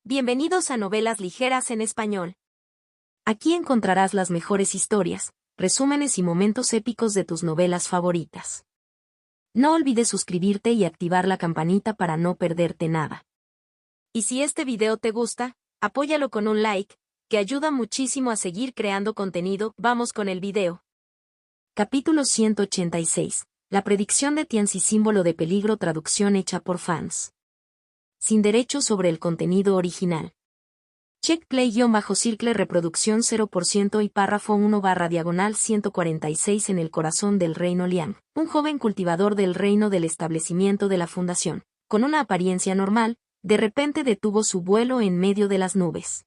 Bienvenidos a Novelas Ligeras en Español. Aquí encontrarás las mejores historias, resúmenes y momentos épicos de tus novelas favoritas. No olvides suscribirte y activar la campanita para no perderte nada. Y si este video te gusta, apóyalo con un like, que ayuda muchísimo a seguir creando contenido. Vamos con el video. Capítulo 186. La predicción de Tianzi, símbolo de peligro, traducción hecha por fans. Sin derechos sobre el contenido original. Check play-circle reproducción 0% y párrafo 1/146 en el corazón del reino Liang. Un joven cultivador del reino del establecimiento de la fundación, con una apariencia normal, de repente detuvo su vuelo en medio de las nubes.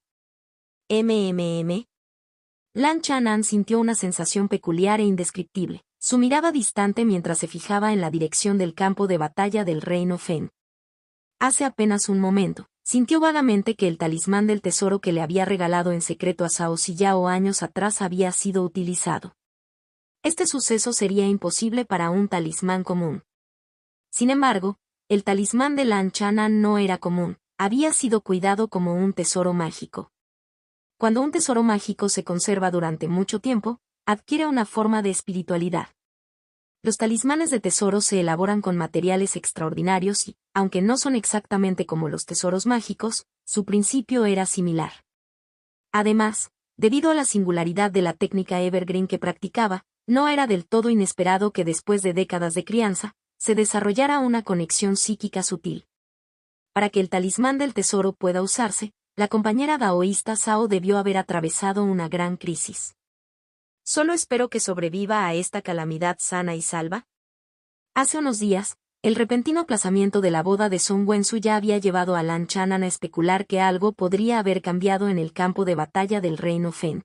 Lan Chanan sintió una sensación peculiar e indescriptible, su mirada distante mientras se fijaba en la dirección del campo de batalla del reino Fen. Hace apenas un momento, sintió vagamente que el talismán del tesoro que le había regalado en secreto a Cao Ziyao años atrás había sido utilizado. Este suceso sería imposible para un talismán común. Sin embargo, el talismán de Lan Chanan no era común, había sido cuidado como un tesoro mágico. Cuando un tesoro mágico se conserva durante mucho tiempo, adquiere una forma de espiritualidad. Los talismanes de tesoro se elaboran con materiales extraordinarios y, aunque no son exactamente como los tesoros mágicos, su principio era similar. Además, debido a la singularidad de la técnica Evergreen que practicaba, no era del todo inesperado que después de décadas de crianza, se desarrollara una conexión psíquica sutil. Para que el talismán del tesoro pueda usarse, la compañera daoísta Cao debió haber atravesado una gran crisis. Solo espero que sobreviva a esta calamidad sana y salva. Hace unos días, el repentino aplazamiento de la boda de Song Wensu ya había llevado a Lan Chanan a especular que algo podría haber cambiado en el campo de batalla del reino Fen.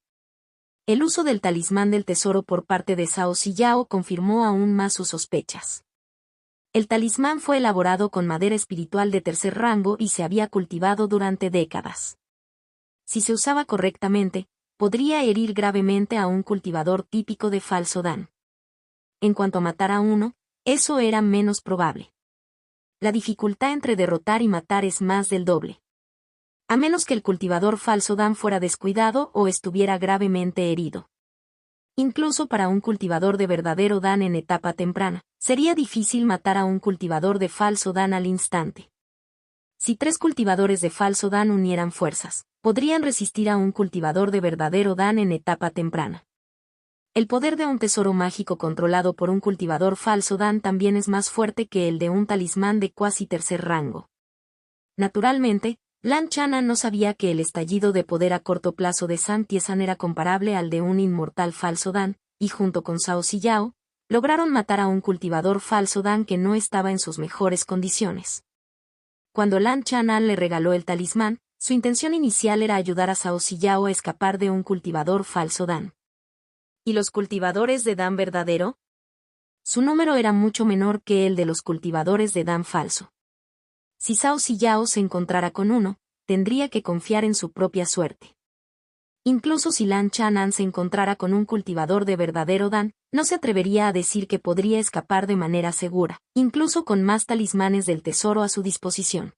El uso del talismán del tesoro por parte de Cao Ziyao confirmó aún más sus sospechas. El talismán fue elaborado con madera espiritual de tercer rango y se había cultivado durante décadas. Si se usaba correctamente, podría herir gravemente a un cultivador típico de falso Dan. En cuanto a matar a uno, eso era menos probable. La dificultad entre derrotar y matar es más del doble. A menos que el cultivador falso Dan fuera descuidado o estuviera gravemente herido. Incluso para un cultivador de verdadero Dan en etapa temprana, sería difícil matar a un cultivador de falso Dan al instante. Si 3 cultivadores de falso Dan unieran fuerzas, podrían resistir a un cultivador de verdadero Dan en etapa temprana. El poder de un tesoro mágico controlado por un cultivador falso Dan también es más fuerte que el de un talismán de cuasi tercer rango. Naturalmente, Lan Chanan no sabía que el estallido de poder a corto plazo de San Tiesan era comparable al de un inmortal falso Dan, y junto con Cao Ziyao, lograron matar a un cultivador falso Dan que no estaba en sus mejores condiciones. Cuando Lan Chanan le regaló el talismán, su intención inicial era ayudar a Cao Ziyao a escapar de un cultivador falso Dan. ¿Y los cultivadores de Dan verdadero? Su número era mucho menor que el de los cultivadores de Dan falso. Si Cao Ziyao se encontrara con uno, tendría que confiar en su propia suerte. Incluso si Lan Chanan se encontrara con un cultivador de verdadero Dan, no se atrevería a decir que podría escapar de manera segura, incluso con más talismanes del tesoro a su disposición.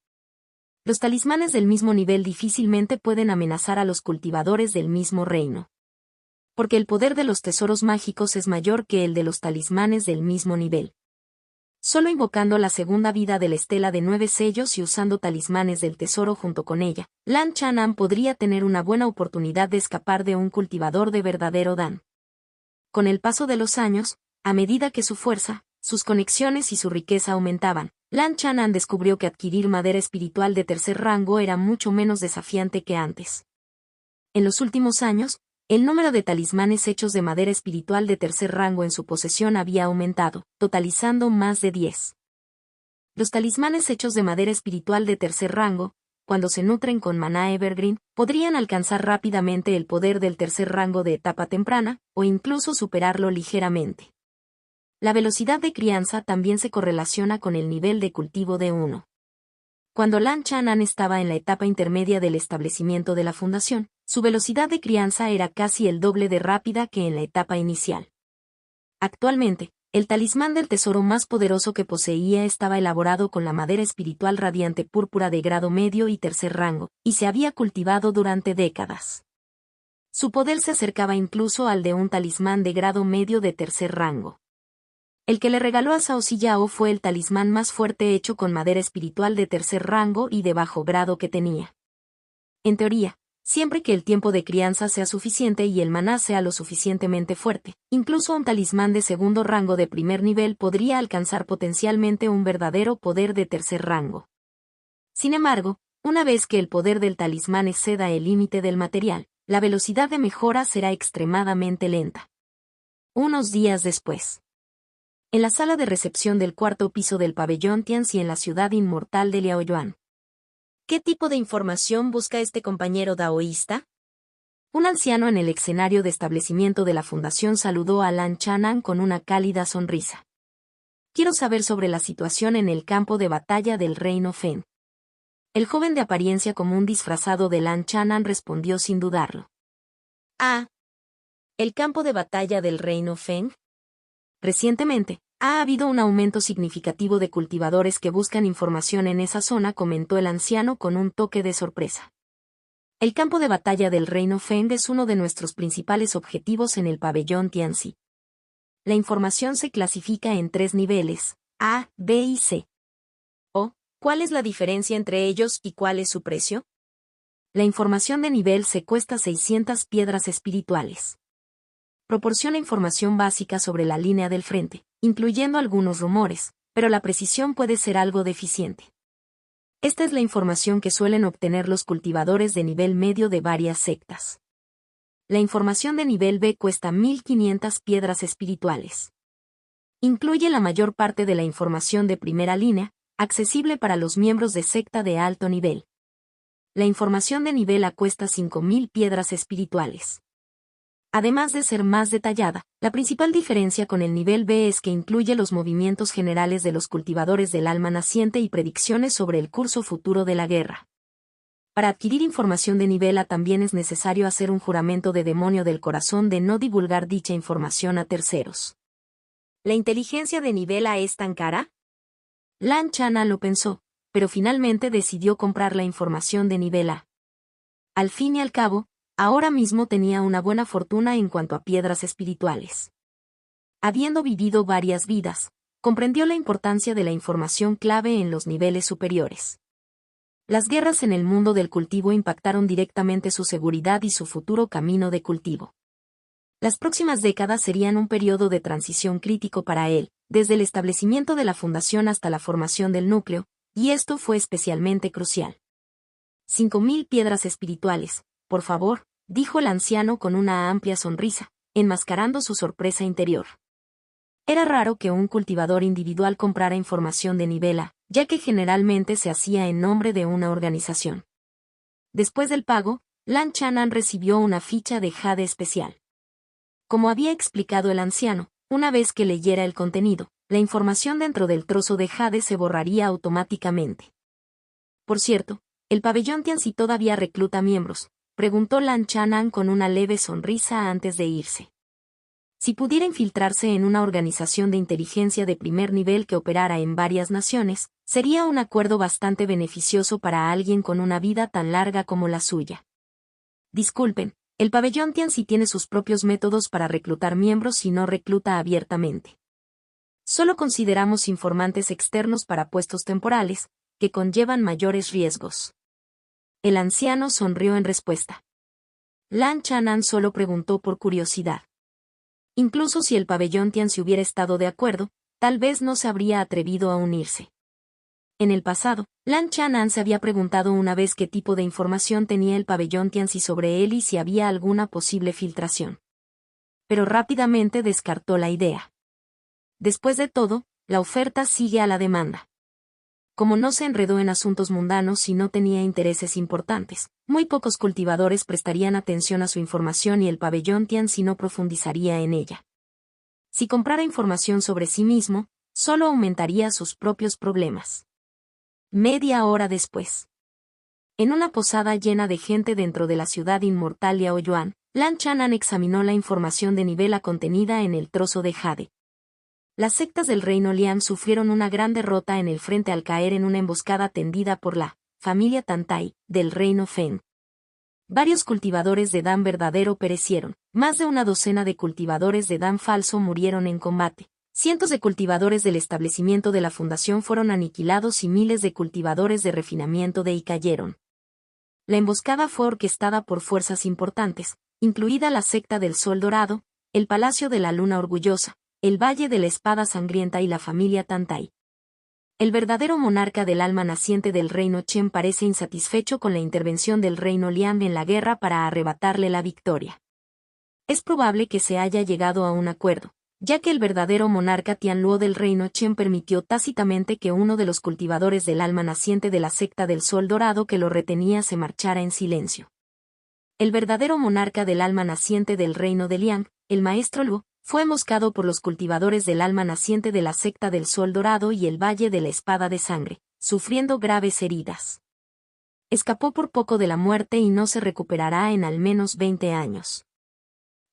Los talismanes del mismo nivel difícilmente pueden amenazar a los cultivadores del mismo reino. Porque el poder de los tesoros mágicos es mayor que el de los talismanes del mismo nivel. Solo invocando la segunda vida de la estela de 9 sellos y usando talismanes del tesoro junto con ella, Lan Chanan podría tener una buena oportunidad de escapar de un cultivador de verdadero Dan. Con el paso de los años, a medida que su fuerza, sus conexiones y su riqueza aumentaban, Lan Chanan descubrió que adquirir madera espiritual de tercer rango era mucho menos desafiante que antes. En los últimos años, el número de talismanes hechos de madera espiritual de tercer rango en su posesión había aumentado, totalizando más de 10. Los talismanes hechos de madera espiritual de tercer rango, cuando se nutren con maná Evergreen, podrían alcanzar rápidamente el poder del tercer rango de etapa temprana, o incluso superarlo ligeramente. La velocidad de crianza también se correlaciona con el nivel de cultivo de uno. Cuando Lan Chanan estaba en la etapa intermedia del establecimiento de la fundación, su velocidad de crianza era casi el doble de rápida que en la etapa inicial. Actualmente, El talismán del tesoro más poderoso que poseía estaba elaborado con la madera espiritual radiante púrpura de grado medio y tercer rango, y se había cultivado durante décadas. Su poder se acercaba incluso al de un talismán de grado medio de tercer rango. El que le regaló a Cao Ziyao fue el talismán más fuerte hecho con madera espiritual de tercer rango y de bajo grado que tenía. En teoría, siempre que el tiempo de crianza sea suficiente y el maná sea lo suficientemente fuerte, incluso un talismán de segundo rango de primer nivel podría alcanzar potencialmente un verdadero poder de tercer rango. Sin embargo, una vez que el poder del talismán exceda el límite del material, la velocidad de mejora será extremadamente lenta. Unos días después. En la sala de recepción del cuarto piso del pabellón Tianxi en la ciudad inmortal de Liaoyuan. ¿Qué tipo de información busca este compañero daoísta? Un anciano en el escenario de establecimiento de la fundación saludó a Lan Chanan con una cálida sonrisa. Quiero saber sobre la situación en el campo de batalla del reino Feng. El joven de apariencia común disfrazado de Lan Chanan respondió sin dudarlo. Ah. ¿El campo de batalla del reino Feng? Recientemente, ha habido un aumento significativo de cultivadores que buscan información en esa zona, comentó el anciano con un toque de sorpresa. El campo de batalla del reino Feng es uno de nuestros principales objetivos en el pabellón Tianxi. La información se clasifica en 3 niveles, A, B y C. ¿Cuál es la diferencia entre ellos y cuál es su precio? La información de nivel C cuesta 600 piedras espirituales. Proporciona información básica sobre la línea del frente, incluyendo algunos rumores, pero la precisión puede ser algo deficiente. Esta es la información que suelen obtener los cultivadores de nivel medio de varias sectas. La información de nivel B cuesta 1500 piedras espirituales. Incluye la mayor parte de la información de primera línea, accesible para los miembros de secta de alto nivel. La información de nivel A cuesta 5000 piedras espirituales. Además de ser más detallada, la principal diferencia con el nivel B es que incluye los movimientos generales de los cultivadores del alma naciente y predicciones sobre el curso futuro de la guerra. Para adquirir información de nivel A también es necesario hacer un juramento de demonio del corazón de no divulgar dicha información a terceros. ¿La inteligencia de nivel A es tan cara? Lan Chanan lo pensó, pero finalmente decidió comprar la información de nivel A. Al fin y al cabo, ahora mismo tenía una buena fortuna en cuanto a piedras espirituales. Habiendo vivido varias vidas, comprendió la importancia de la información clave en los niveles superiores. Las guerras en el mundo del cultivo impactaron directamente su seguridad y su futuro camino de cultivo. Las próximas décadas serían un periodo de transición crítico para él, desde el establecimiento de la fundación hasta la formación del núcleo, y esto fue especialmente crucial. 5000 piedras espirituales, por favor, dijo el anciano con una amplia sonrisa, enmascarando su sorpresa interior. Era raro que un cultivador individual comprara información de nivel A, ya que generalmente se hacía en nombre de una organización. Después del pago, Lan Chanan recibió una ficha de jade especial. Como había explicado el anciano, una vez que leyera el contenido, la información dentro del trozo de jade se borraría automáticamente. Por cierto, ¿el pabellón Tianxi todavía recluta miembros?, preguntó Lan Chanan con una leve sonrisa antes de irse. Si pudiera infiltrarse en una organización de inteligencia de primer nivel que operara en varias naciones, sería un acuerdo bastante beneficioso para alguien con una vida tan larga como la suya. Disculpen, el pabellón Tianxi tiene sus propios métodos para reclutar miembros y no recluta abiertamente. Solo consideramos informantes externos para puestos temporales, que conllevan mayores riesgos. El anciano sonrió en respuesta. Lan Chanan solo preguntó por curiosidad. Incluso si el pabellón Tianxi hubiera estado de acuerdo, tal vez no se habría atrevido a unirse. En el pasado, Lan Chanan se había preguntado una vez qué tipo de información tenía el pabellón Tianxi sobre él y si había alguna posible filtración. Pero rápidamente descartó la idea. Después de todo, la oferta sigue a la demanda. Como no se enredó en asuntos mundanos y no tenía intereses importantes, muy pocos cultivadores prestarían atención a su información y el pabellón Tianxi no profundizaría en ella. Si comprara información sobre sí mismo, solo aumentaría sus propios problemas. Media hora después. En una posada llena de gente dentro de la ciudad inmortal Liaoyuan, Lan Chanan examinó la información de nivel A contenida en el trozo de jade. Las sectas del reino Liang sufrieron una gran derrota en el frente al caer en una emboscada tendida por la familia Tantai del reino Feng. Varios cultivadores de Dan verdadero perecieron, más de una docena de cultivadores de Dan falso murieron en combate. Cientos de cultivadores del establecimiento de la fundación fueron aniquilados y miles de cultivadores de refinamiento de I cayeron. La emboscada fue orquestada por fuerzas importantes, incluida la secta del Sol Dorado, el Palacio de la Luna Orgullosa, el Valle de la Espada Sangrienta y la familia Tantai. El verdadero monarca del alma naciente del reino Chen parece insatisfecho con la intervención del reino Liang en la guerra para arrebatarle la victoria. Es probable que se haya llegado a un acuerdo, ya que el verdadero monarca Tianluo del reino Chen permitió tácitamente que uno de los cultivadores del alma naciente de la secta del Sol Dorado que lo retenía se marchara en silencio. El verdadero monarca del alma naciente del reino de Liang, el maestro Luo, fue emboscado por los cultivadores del alma naciente de la secta del Sol Dorado y el Valle de la Espada de Sangre, sufriendo graves heridas. Escapó por poco de la muerte y no se recuperará en al menos 20 años.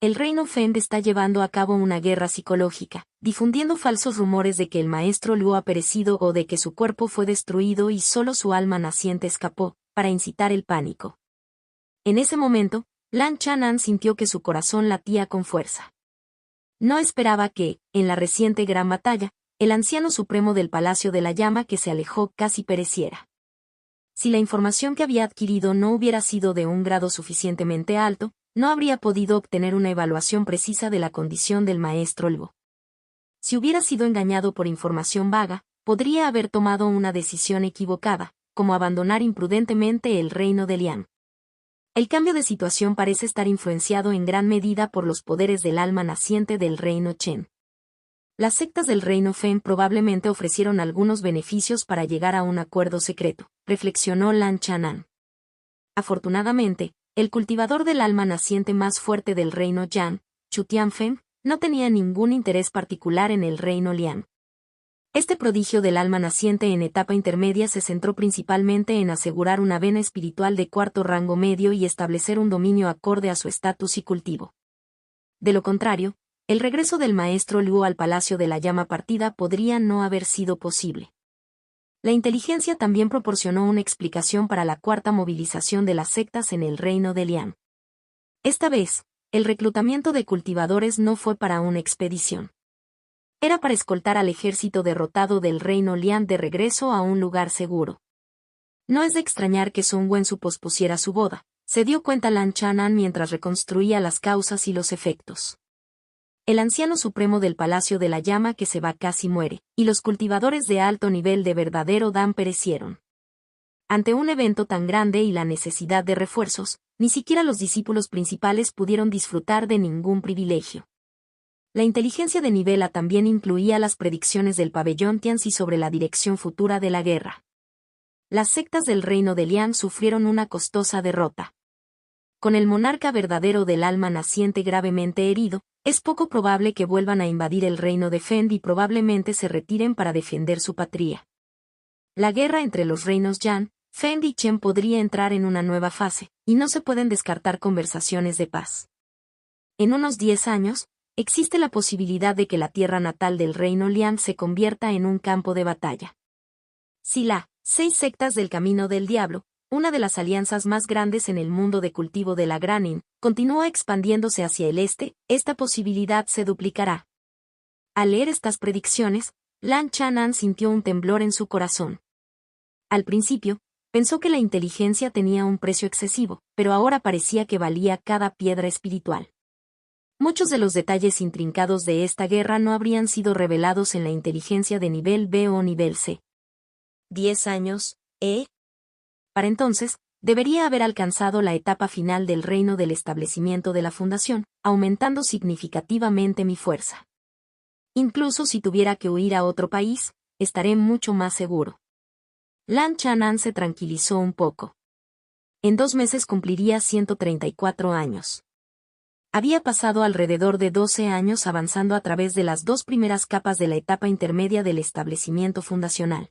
El reino Feng está llevando a cabo una guerra psicológica, difundiendo falsos rumores de que el maestro Luo ha perecido o de que su cuerpo fue destruido y solo su alma naciente escapó, para incitar el pánico. En ese momento, Lan Chanan sintió que su corazón latía con fuerza. No esperaba que, en la reciente gran batalla, el anciano supremo del Palacio de la Llama que se alejó casi pereciera. Si la información que había adquirido no hubiera sido de un grado suficientemente alto, no habría podido obtener una evaluación precisa de la condición del maestro Luo. Si hubiera sido engañado por información vaga, podría haber tomado una decisión equivocada, como abandonar imprudentemente el reino de Liang. El cambio de situación parece estar influenciado en gran medida por los poderes del alma naciente del reino Chen. Las sectas del reino Feng probablemente ofrecieron algunos beneficios para llegar a un acuerdo secreto, reflexionó Lan Chanan. Afortunadamente, el cultivador del alma naciente más fuerte del reino Yan, Chu Tianfeng, no tenía ningún interés particular en el reino Liang. Este prodigio del alma naciente en etapa intermedia se centró principalmente en asegurar una vena espiritual de cuarto rango medio y establecer un dominio acorde a su estatus y cultivo. De lo contrario, el regreso del maestro Luo al Palacio de la Llama Partida podría no haber sido posible. La inteligencia también proporcionó una explicación para la cuarta movilización de las sectas en el reino de Liang. Esta vez, el reclutamiento de cultivadores no fue para una expedición. Era para escoltar al ejército derrotado del reino Liang de regreso a un lugar seguro. No es de extrañar que Sun Wenzu pospusiera su boda, se dio cuenta Lan Chanan mientras reconstruía las causas y los efectos. El anciano supremo del Palacio de la Llama que se va casi muere, y los cultivadores de alto nivel de verdadero Dan perecieron. Ante un evento tan grande y la necesidad de refuerzos, ni siquiera los discípulos principales pudieron disfrutar de ningún privilegio. La inteligencia de nivel A también incluía las predicciones del pabellón Tianzi sobre la dirección futura de la guerra. Las sectas del reino de Liang sufrieron una costosa derrota. Con el monarca verdadero del alma naciente gravemente herido, es poco probable que vuelvan a invadir el reino de Feng y probablemente se retiren para defender su patria. La guerra entre los reinos Yan, Feng y Chen podría entrar en una nueva fase, y no se pueden descartar conversaciones de paz. En unos 10 años, existe la posibilidad de que la tierra natal del reino Liang se convierta en un campo de batalla. Si las 6 sectas del Camino del Diablo, una de las alianzas más grandes en el mundo de cultivo de la granin, continúa expandiéndose hacia el este, esta posibilidad se duplicará. Al leer estas predicciones, Lan Chanan sintió un temblor en su corazón. Al principio, pensó que la inteligencia tenía un precio excesivo, pero ahora parecía que valía cada piedra espiritual. Muchos de los detalles intrincados de esta guerra no habrían sido revelados en la inteligencia de nivel B o nivel C. 10 años, ¿eh? Para entonces, debería haber alcanzado la etapa final del reino del establecimiento de la fundación, aumentando significativamente mi fuerza. Incluso si tuviera que huir a otro país, estaré mucho más seguro. Lan Chanan se tranquilizó un poco. En 2 meses cumpliría 134 años. Había pasado alrededor de 12 años avanzando a través de las 2 primeras capas de la etapa intermedia del establecimiento fundacional.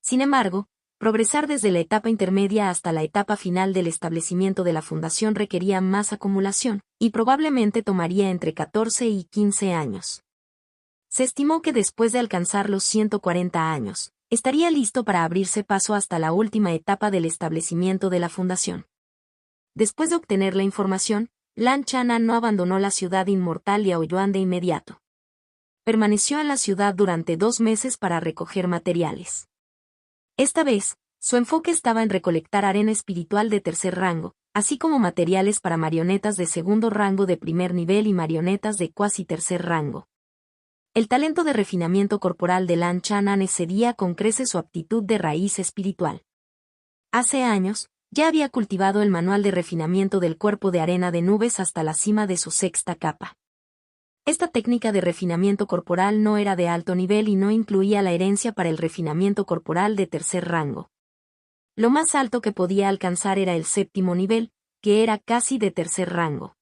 Sin embargo, progresar desde la etapa intermedia hasta la etapa final del establecimiento de la fundación requería más acumulación, y probablemente tomaría entre 14 y 15 años. Se estimó que después de alcanzar los 140 años, estaría listo para abrirse paso hasta la última etapa del establecimiento de la fundación. Después de obtener la información, Lan Chanan no abandonó la ciudad inmortal Liaoyuan de inmediato. Permaneció en la ciudad durante 2 meses para recoger materiales. Esta vez, su enfoque estaba en recolectar arena espiritual de tercer rango, así como materiales para marionetas de segundo rango de primer nivel y marionetas de cuasi tercer rango. El talento de refinamiento corporal de Lan Chanan excedía con creces su aptitud de raíz espiritual. Hace años, ya había cultivado el manual de refinamiento del cuerpo de arena de nubes hasta la cima de su 6ª capa. Esta técnica de refinamiento corporal no era de alto nivel y no incluía la herencia para el refinamiento corporal de tercer rango. Lo más alto que podía alcanzar era el 7º nivel, que era casi de tercer rango.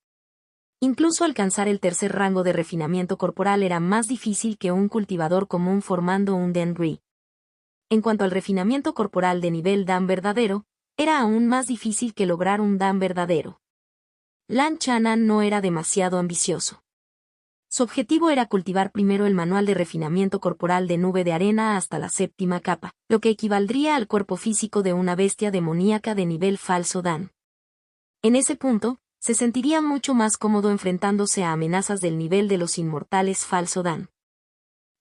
Incluso alcanzar el tercer rango de refinamiento corporal era más difícil que un cultivador común formando un Denri. En cuanto al refinamiento corporal de nivel Dan verdadero, era aún más difícil que lograr un Dan verdadero. Lan Chanan no era demasiado ambicioso. Su objetivo era cultivar primero el manual de refinamiento corporal de nube de arena hasta la 7ª capa, lo que equivaldría al cuerpo físico de una bestia demoníaca de nivel falso Dan. En ese punto, se sentiría mucho más cómodo enfrentándose a amenazas del nivel de los inmortales falso Dan.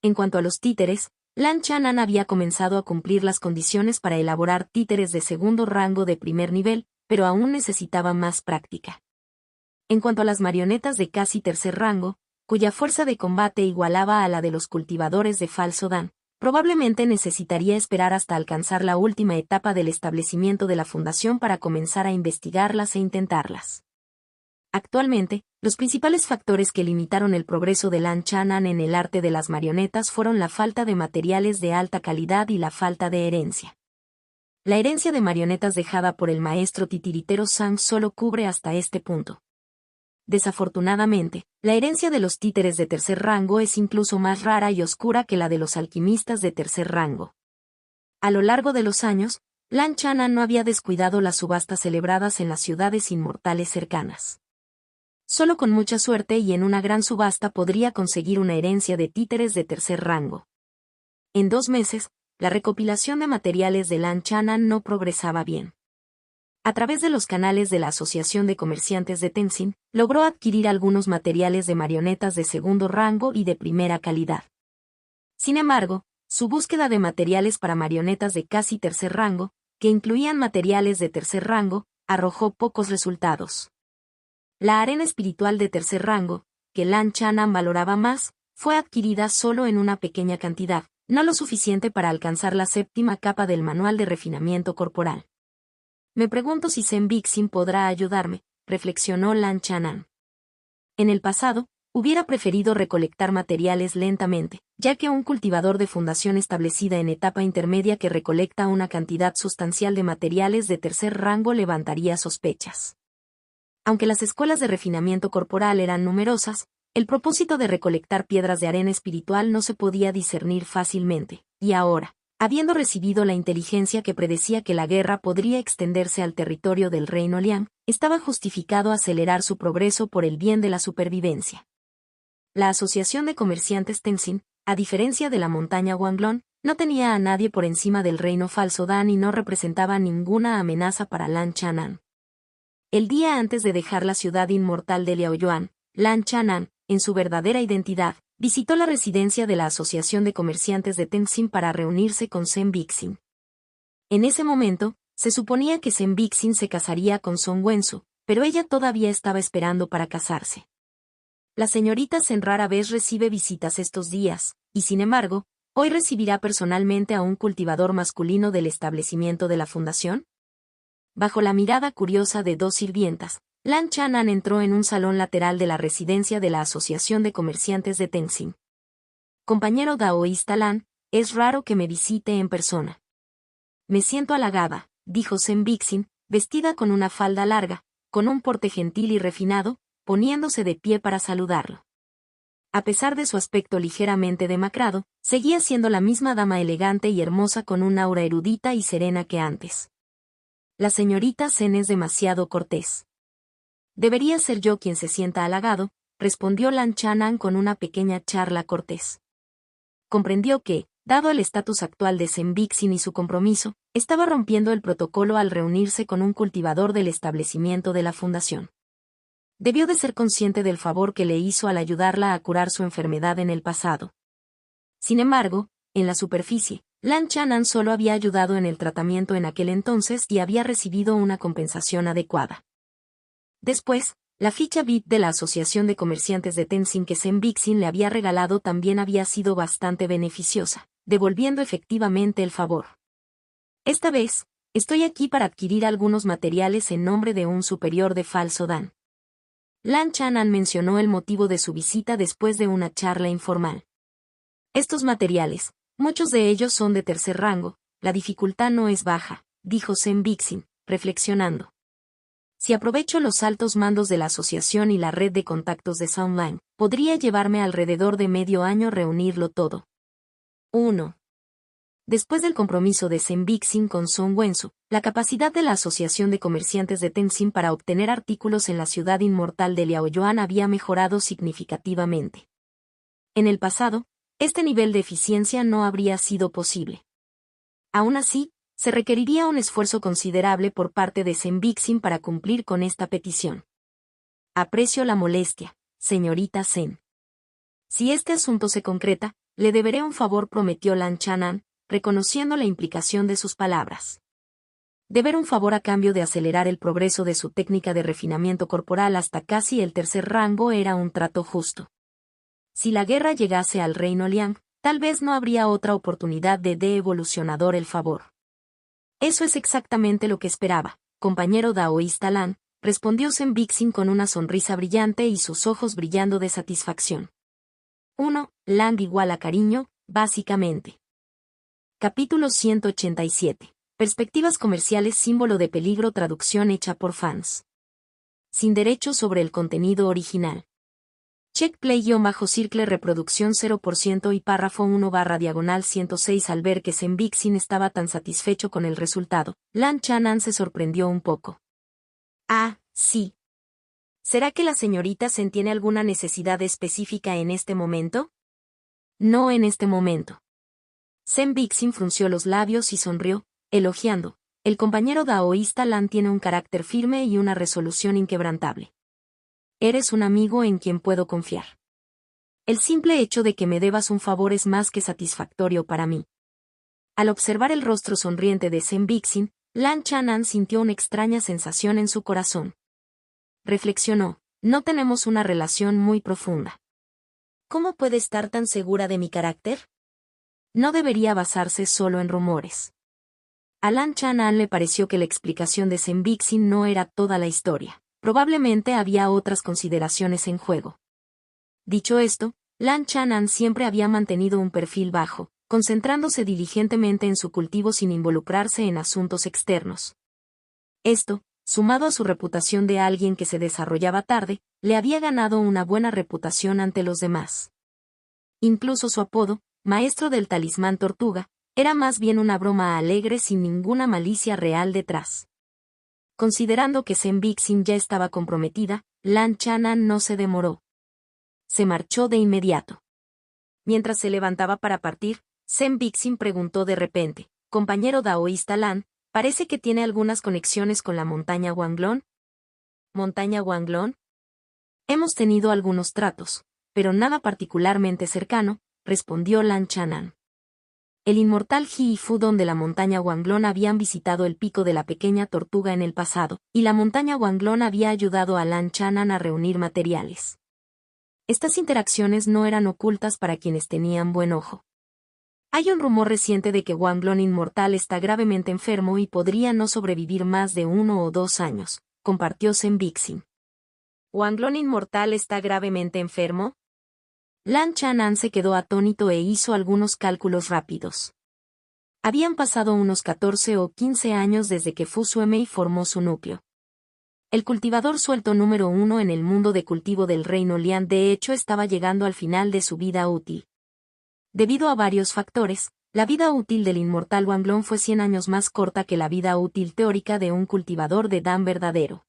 En cuanto a los títeres, Lan Chanan había comenzado a cumplir las condiciones para elaborar títeres de segundo rango de primer nivel, pero aún necesitaba más práctica. En cuanto a las marionetas de casi tercer rango, cuya fuerza de combate igualaba a la de los cultivadores de falso Dan, probablemente necesitaría esperar hasta alcanzar la última etapa del establecimiento de la fundación para comenzar a investigarlas e intentarlas. Actualmente, los principales factores que limitaron el progreso de Lan Chanan en el arte de las marionetas fueron la falta de materiales de alta calidad y la falta de herencia. La herencia de marionetas dejada por el maestro titiritero Zhang solo cubre hasta este punto. Desafortunadamente, la herencia de los títeres de tercer rango es incluso más rara y oscura que la de los alquimistas de tercer rango. A lo largo de los años, Lan Chanan no había descuidado las subastas celebradas en las ciudades inmortales cercanas. Solo con mucha suerte y en una gran subasta podría conseguir una herencia de títeres de tercer rango. En 2 meses, la recopilación de materiales de Lan Chanan no progresaba bien. A través de los canales de la Asociación de Comerciantes de Tenzin, logró adquirir algunos materiales de marionetas de segundo rango y de primera calidad. Sin embargo, su búsqueda de materiales para marionetas de casi tercer rango, que incluían materiales de tercer rango, arrojó pocos resultados. La arena espiritual de tercer rango, que Lan Chanan valoraba más, fue adquirida solo en una pequeña cantidad, no lo suficiente para alcanzar la 7ª capa del manual de refinamiento corporal. Me pregunto si Zen Bixin podrá ayudarme, reflexionó Lan Chanan. En el pasado, hubiera preferido recolectar materiales lentamente, ya que un cultivador de fundación establecida en etapa intermedia que recolecta una cantidad sustancial de materiales de tercer rango levantaría sospechas. Aunque las escuelas de refinamiento corporal eran numerosas, el propósito de recolectar piedras de arena espiritual no se podía discernir fácilmente, y ahora, habiendo recibido la inteligencia que predecía que la guerra podría extenderse al territorio del reino Liang, estaba justificado acelerar su progreso por el bien de la supervivencia. La Asociación de Comerciantes Tenzin, a diferencia de la montaña Wanglong, no tenía a nadie por encima del reino falso Dan y no representaba ninguna amenaza para Lan Chanan. El día antes de dejar la ciudad inmortal de Liaoyuan, Lan Chanan, en su verdadera identidad, visitó la residencia de la Asociación de Comerciantes de Tenzin para reunirse con Zen Bixin. En ese momento, se suponía que Zen Bixin se casaría con Song Wensu, pero ella todavía estaba esperando para casarse. La señorita Zen rara vez recibe visitas estos días, y sin embargo, ¿hoy recibirá personalmente a un cultivador masculino del establecimiento de la fundación? Bajo la mirada curiosa de 2 sirvientas, Lan Chanan entró en un salón lateral de la residencia de la Asociación de Comerciantes de Tenzin. Compañero daoísta Lan, es raro que me visite en persona. Me siento halagada, dijo Zen Bixin, vestida con una falda larga, con un porte gentil y refinado, poniéndose de pie para saludarlo. A pesar de su aspecto ligeramente demacrado, seguía siendo la misma dama elegante y hermosa con un aura erudita y serena que antes. La señorita Zen es demasiado cortés. Debería ser yo quien se sienta halagado, respondió Lan Chanan con una pequeña charla cortés. comprendió que, dado el estatus actual de Sembixin y su compromiso, estaba rompiendo el protocolo al reunirse con un cultivador del establecimiento de la fundación. Debió de ser consciente del favor que le hizo al ayudarla a curar su enfermedad en el pasado. Sin embargo, en la superficie, Lan Chanan solo había ayudado en el tratamiento en aquel entonces y había recibido una compensación adecuada. Después, la ficha VIP de la Asociación de Comerciantes de Tenzin que Sembixin le había regalado también había sido bastante beneficiosa, devolviendo efectivamente el favor. Esta vez, estoy aquí para adquirir algunos materiales en nombre de un superior de Falso Dan. Lan Chanan mencionó el motivo de su visita después de una charla informal. Estos materiales, muchos de ellos son de tercer rango, la dificultad no es baja, dijo Sembixin, reflexionando. Si aprovecho los altos mandos de la asociación y la red de contactos de Soundline, podría llevarme alrededor de medio año reunirlo todo. 1. Después del compromiso de Sembixin con Song Wensu, la capacidad de la Asociación de Comerciantes de Tenzin para obtener artículos en la ciudad inmortal de Liaoyuan había mejorado significativamente. En el pasado, este nivel de eficiencia no habría sido posible. Aún así, se requeriría un esfuerzo considerable por parte de Sembixin para cumplir con esta petición. Aprecio la molestia, señorita Sen. Si este asunto se concreta, le deberé un favor, prometió Lan Chanan, reconociendo la implicación de sus palabras. Deber un favor a cambio de acelerar el progreso de su técnica de refinamiento corporal hasta casi el tercer rango era un trato justo. Si la guerra llegase al reino Liang, tal vez no habría otra oportunidad de evolucionador el favor. Eso es exactamente lo que esperaba, compañero daoísta Lan, respondió Sembixin con una sonrisa brillante y sus ojos brillando de satisfacción. 1. Lang igual a cariño, básicamente. Capítulo 187. Perspectivas comerciales, símbolo de peligro, traducción hecha por fans. Sin derechos sobre el contenido original. Check play-circle reproducción 0% y párrafo 1/106. Al ver que Sembixin estaba tan satisfecho con el resultado, Lan Chanan se sorprendió un poco. Ah, sí. ¿Será que la señorita Sen tiene alguna necesidad específica en este momento? No en este momento. Sembixin frunció los labios y sonrió, elogiando. El compañero daoísta Lan tiene un carácter firme y una resolución inquebrantable. Eres un amigo en quien puedo confiar. El simple hecho de que me debas un favor es más que satisfactorio para mí. Al observar el rostro sonriente de Sembixin, Lan Chanan sintió una extraña sensación en su corazón. Reflexionó, no tenemos una relación muy profunda. ¿Cómo puede estar tan segura de mi carácter? No debería basarse solo en rumores. A Lan Chanan le pareció que la explicación de Sembixin no era toda la historia. Probablemente había otras consideraciones en juego. Dicho esto, Lan Chanan siempre había mantenido un perfil bajo, concentrándose diligentemente en su cultivo sin involucrarse en asuntos externos. Esto, sumado a su reputación de alguien que se desarrollaba tarde, le había ganado una buena reputación ante los demás. Incluso su apodo, Maestro del Talismán Tortuga, era más bien una broma alegre sin ninguna malicia real detrás. Considerando que Sembixin ya estaba comprometida, Lan Chanan no se demoró. Se marchó de inmediato. Mientras se levantaba para partir, Sembixin preguntó de repente, compañero daoísta Lan, parece que tiene algunas conexiones con la montaña Wanglong. ¿Montaña Wanglong? Hemos tenido algunos tratos, pero nada particularmente cercano, respondió Lan Chanan. El inmortal Ji y Fudong de la montaña Wanglong habían visitado el pico de la pequeña tortuga en el pasado, y la montaña Wanglong había ayudado a Lan Chanan a reunir materiales. Estas interacciones no eran ocultas para quienes tenían buen ojo. Hay un rumor reciente de que Wanglong inmortal está gravemente enfermo y podría no sobrevivir más de 1 o 2 años, compartió Sembixin. ¿Wanglong inmortal está gravemente enfermo? Lan Chanan se quedó atónito e hizo algunos cálculos rápidos. Habían pasado unos 14 o 15 años desde que Fu Suemei formó su núcleo. El cultivador suelto número 1 en el mundo de cultivo del reino Lian de hecho estaba llegando al final de su vida útil. Debido a varios factores, la vida útil del inmortal Wanglong fue 100 años más corta que la vida útil teórica de un cultivador de Dan verdadero.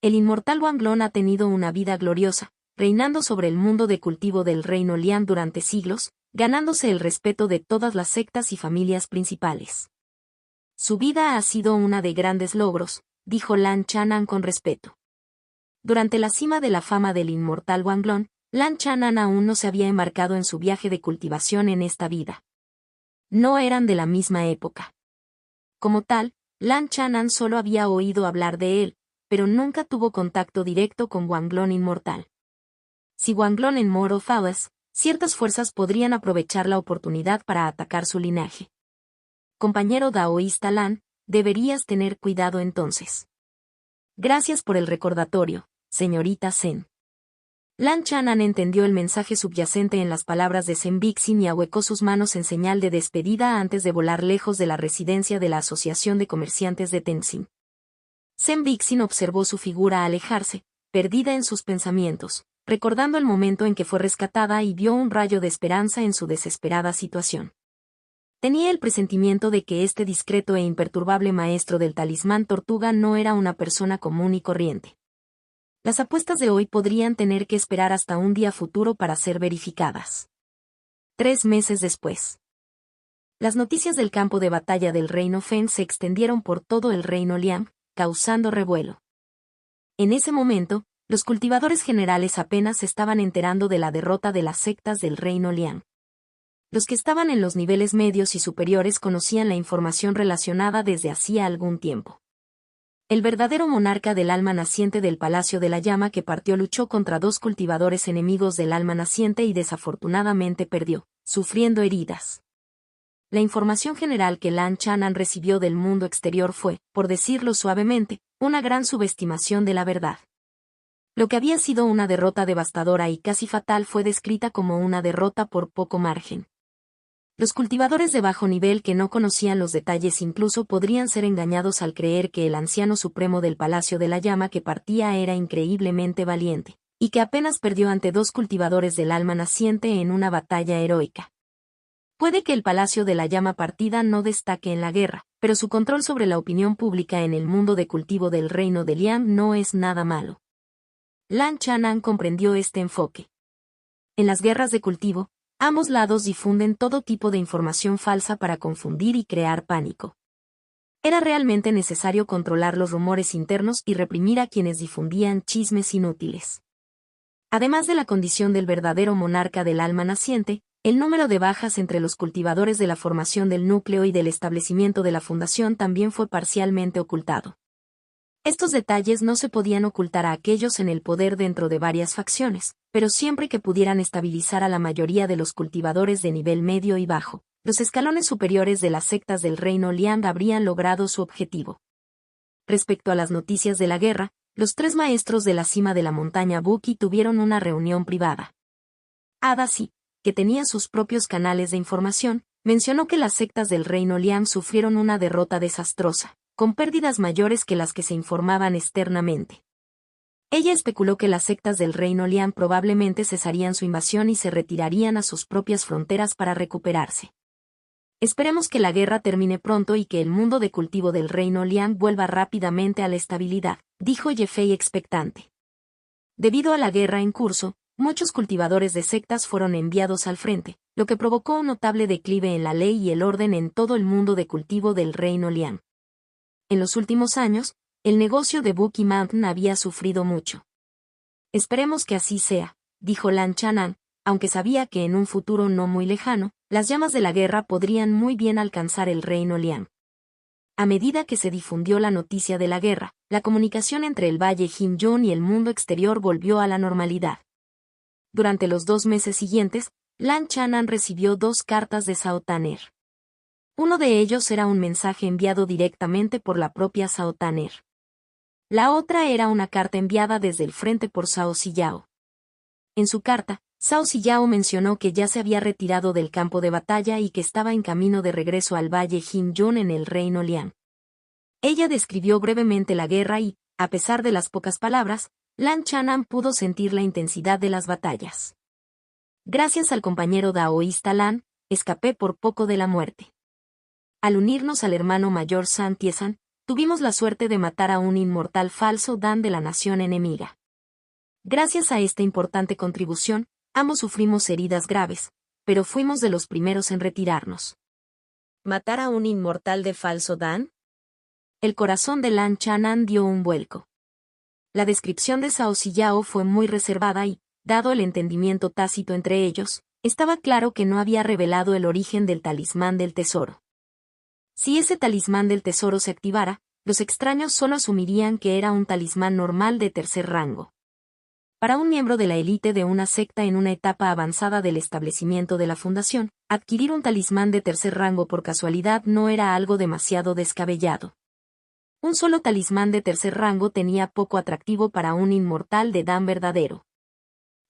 El inmortal Wanglong ha tenido una vida gloriosa, reinando sobre el mundo de cultivo del reino Lian durante siglos, ganándose el respeto de todas las sectas y familias principales. Su vida ha sido una de grandes logros, dijo Lan Chanan con respeto. Durante la cima de la fama del inmortal Wanglong, Lan Chanan aún no se había embarcado en su viaje de cultivación en esta vida. No eran de la misma época. Como tal, Lan Chanan solo había oído hablar de él, pero nunca tuvo contacto directo con Wanglong inmortal. Si Wanglong en Moro Fallas, ciertas fuerzas podrían aprovechar la oportunidad para atacar su linaje. Compañero daoísta Lan, deberías tener cuidado entonces. Gracias por el recordatorio, señorita Zen. Lan Chanan entendió el mensaje subyacente en las palabras de Zen Bixin y ahuecó sus manos en señal de despedida antes de volar lejos de la residencia de la Asociación de Comerciantes de Tenzin. Zen Bixin observó su figura alejarse, perdida en sus pensamientos, recordando el momento en que fue rescatada y vio un rayo de esperanza en su desesperada situación. Tenía el presentimiento de que este discreto e imperturbable maestro del talismán tortuga no era una persona común y corriente. Las apuestas de hoy podrían tener que esperar hasta un día futuro para ser verificadas. 3 meses después. Las noticias del campo de batalla del reino Fen se extendieron por todo el reino Liang, causando revuelo. En ese momento, los cultivadores generales apenas se estaban enterando de la derrota de las sectas del reino Liang. Los que estaban en los niveles medios y superiores conocían la información relacionada desde hacía algún tiempo. El verdadero monarca del alma naciente del Palacio de la Llama que partió luchó contra 2 cultivadores enemigos del alma naciente y desafortunadamente perdió, sufriendo heridas. La información general que Lan Chanan recibió del mundo exterior fue, por decirlo suavemente, una gran subestimación de la verdad. Lo que había sido una derrota devastadora y casi fatal fue descrita como una derrota por poco margen. Los cultivadores de bajo nivel que no conocían los detalles incluso podrían ser engañados al creer que el anciano supremo del Palacio de la Llama que partía era increíblemente valiente, y que apenas perdió ante 2 cultivadores del alma naciente en una batalla heroica. Puede que el Palacio de la Llama partida no destaque en la guerra, pero su control sobre la opinión pública en el mundo de cultivo del reino de Liang no es nada malo. Lan Chanan comprendió este enfoque. En las guerras de cultivo, ambos lados difunden todo tipo de información falsa para confundir y crear pánico. Era realmente necesario controlar los rumores internos y reprimir a quienes difundían chismes inútiles. Además de la condición del verdadero monarca del alma naciente, el número de bajas entre los cultivadores de la formación del núcleo y del establecimiento de la fundación también fue parcialmente ocultado. Estos detalles no se podían ocultar a aquellos en el poder dentro de varias facciones, pero siempre que pudieran estabilizar a la mayoría de los cultivadores de nivel medio y bajo, los escalones superiores de las sectas del reino Liang habrían logrado su objetivo. Respecto a las noticias de la guerra, los 3 maestros de la cima de la montaña Buki tuvieron una reunión privada. Adasi, que tenía sus propios canales de información, mencionó que las sectas del reino Liang sufrieron una derrota desastrosa, con pérdidas mayores que las que se informaban externamente. Ella especuló que las sectas del reino Liang probablemente cesarían su invasión y se retirarían a sus propias fronteras para recuperarse. Esperemos que la guerra termine pronto y que el mundo de cultivo del reino Liang vuelva rápidamente a la estabilidad, dijo Yefei expectante. Debido a la guerra en curso, muchos cultivadores de sectas fueron enviados al frente, lo que provocó un notable declive en la ley y el orden en todo el mundo de cultivo del reino Liang. En los últimos años, el negocio de Buki Mountain había sufrido mucho. Esperemos que así sea, dijo Lan Chanan, aunque sabía que en un futuro no muy lejano, las llamas de la guerra podrían muy bien alcanzar el reino Liang. A medida que se difundió la noticia de la guerra, la comunicación entre el Valle Jin-Yun y el mundo exterior volvió a la normalidad. Durante los 2 meses siguientes, Lan Chanan recibió 2 cartas de Sao Tanner. Uno de ellos era un mensaje enviado directamente por la propia Sao Tanner. La otra era una carta enviada desde el frente por Cao Siyao. En su carta, Cao Siyao mencionó que ya se había retirado del campo de batalla y que estaba en camino de regreso al Valle Jin-Yun en el reino Liang. Ella describió brevemente la guerra y, a pesar de las pocas palabras, Lan Chanan pudo sentir la intensidad de las batallas. Gracias al compañero daoísta Lan, escapé por poco de la muerte. Al unirnos al hermano mayor San Tiesan, tuvimos la suerte de matar a un inmortal falso Dan de la nación enemiga. Gracias a esta importante contribución, ambos sufrimos heridas graves, pero fuimos de los primeros en retirarnos. ¿Matar a un inmortal de falso Dan? El corazón de Lan Chanan dio un vuelco. La descripción de Cao Ziyao fue muy reservada y, dado el entendimiento tácito entre ellos, estaba claro que no había revelado el origen del talismán del tesoro. Si ese talismán del tesoro se activara, los extraños solo asumirían que era un talismán normal de tercer rango. Para un miembro de la élite de una secta en una etapa avanzada del establecimiento de la fundación, adquirir un talismán de tercer rango por casualidad no era algo demasiado descabellado. Un solo talismán de tercer rango tenía poco atractivo para un inmortal de Dan verdadero.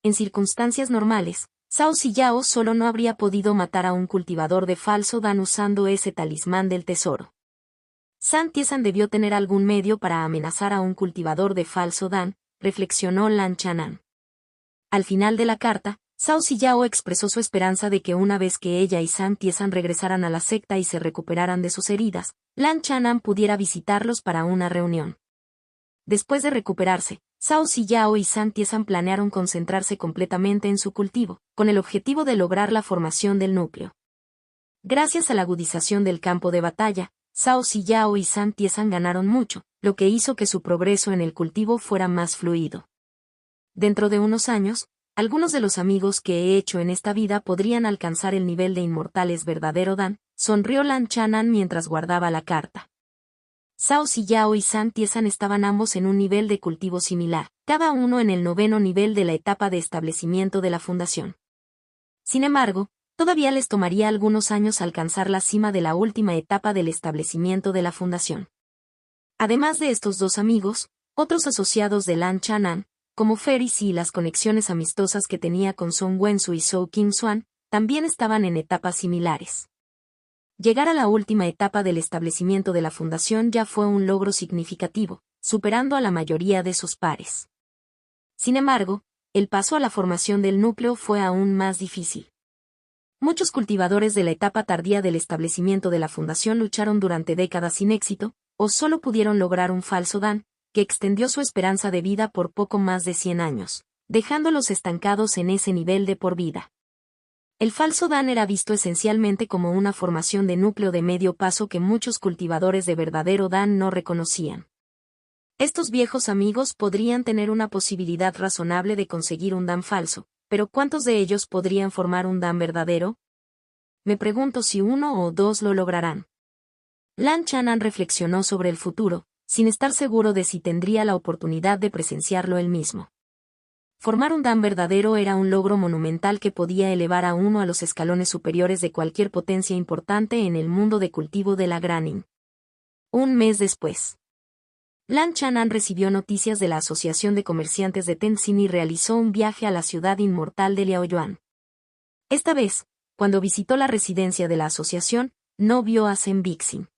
En circunstancias normales, Cao Ziyao solo no habría podido matar a un cultivador de falso Dan usando ese talismán del tesoro. San Tiesan debió tener algún medio para amenazar a un cultivador de falso Dan, reflexionó Lan Chanan. Al final de la carta, Cao Ziyao expresó su esperanza de que una vez que ella y San Tiesan regresaran a la secta y se recuperaran de sus heridas, Lan Chanan pudiera visitarlos para una reunión. Después de recuperarse, Cao Ziyao y San Tiesan planearon concentrarse completamente en su cultivo, con el objetivo de lograr la formación del núcleo. Gracias a la agudización del campo de batalla, Cao Ziyao y San Tiesan ganaron mucho, lo que hizo que su progreso en el cultivo fuera más fluido. Dentro de unos años, algunos de los amigos que he hecho en esta vida podrían alcanzar el nivel de inmortales verdadero Dan, sonrió Lan Chanan mientras guardaba la carta. Cao Ziyao y San Tiesan estaban ambos en un nivel de cultivo similar, cada uno en el 9º nivel de la etapa de establecimiento de la fundación. Sin embargo, todavía les tomaría algunos años alcanzar la cima de la última etapa del establecimiento de la fundación. Además de estos dos amigos, otros asociados de Lan Chanan, como Ferris y las conexiones amistosas que tenía con Song Wensu y Zhou Qingxuan, también estaban en etapas similares. Llegar a la última etapa del establecimiento de la fundación ya fue un logro significativo, superando a la mayoría de sus pares. Sin embargo, el paso a la formación del núcleo fue aún más difícil. Muchos cultivadores de la etapa tardía del establecimiento de la fundación lucharon durante décadas sin éxito, o solo pudieron lograr un falso Dan, que extendió su esperanza de vida por poco más de 100 años, dejándolos estancados en ese nivel de por vida. El falso Dan era visto esencialmente como una formación de núcleo de medio paso que muchos cultivadores de verdadero Dan no reconocían. Estos viejos amigos podrían tener una posibilidad razonable de conseguir un Dan falso, pero ¿cuántos de ellos podrían formar un Dan verdadero? Me pregunto si uno o dos lo lograrán. Lan Chanan reflexionó sobre el futuro, sin estar seguro de si tendría la oportunidad de presenciarlo él mismo. Formar un Dan verdadero era un logro monumental que podía elevar a uno a los escalones superiores de cualquier potencia importante en el mundo de cultivo de la Granin. Un mes después, Lan Chanan recibió noticias de la Asociación de Comerciantes de Tenzin y realizó un viaje a la ciudad inmortal de Liaoyuan. Esta vez, cuando visitó la residencia de la asociación, no vio a Zhen Bixin.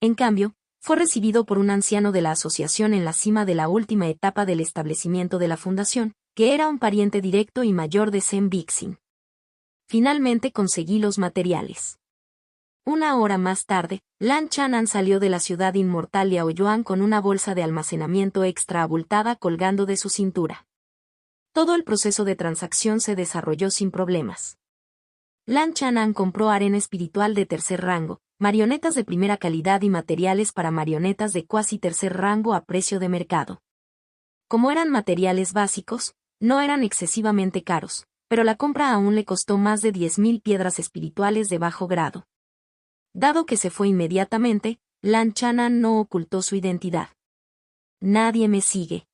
En cambio, fue recibido por un anciano de la asociación en la cima de la última etapa del establecimiento de la fundación, que era un pariente directo y mayor de Zhen Bixin. Finalmente conseguí los materiales. Una hora más tarde, Lan Chanan salió de la ciudad inmortal Liaoyuan con una bolsa de almacenamiento extra abultada colgando de su cintura. Todo el proceso de transacción se desarrolló sin problemas. Lan Chanan compró arena espiritual de tercer rango, marionetas de primera calidad y materiales para marionetas de cuasi tercer rango a precio de mercado. Como eran materiales básicos, no eran excesivamente caros, pero la compra aún le costó más de 10.000 piedras espirituales de bajo grado. Dado que se fue inmediatamente, Lan Chanan no ocultó su identidad. Nadie me sigue.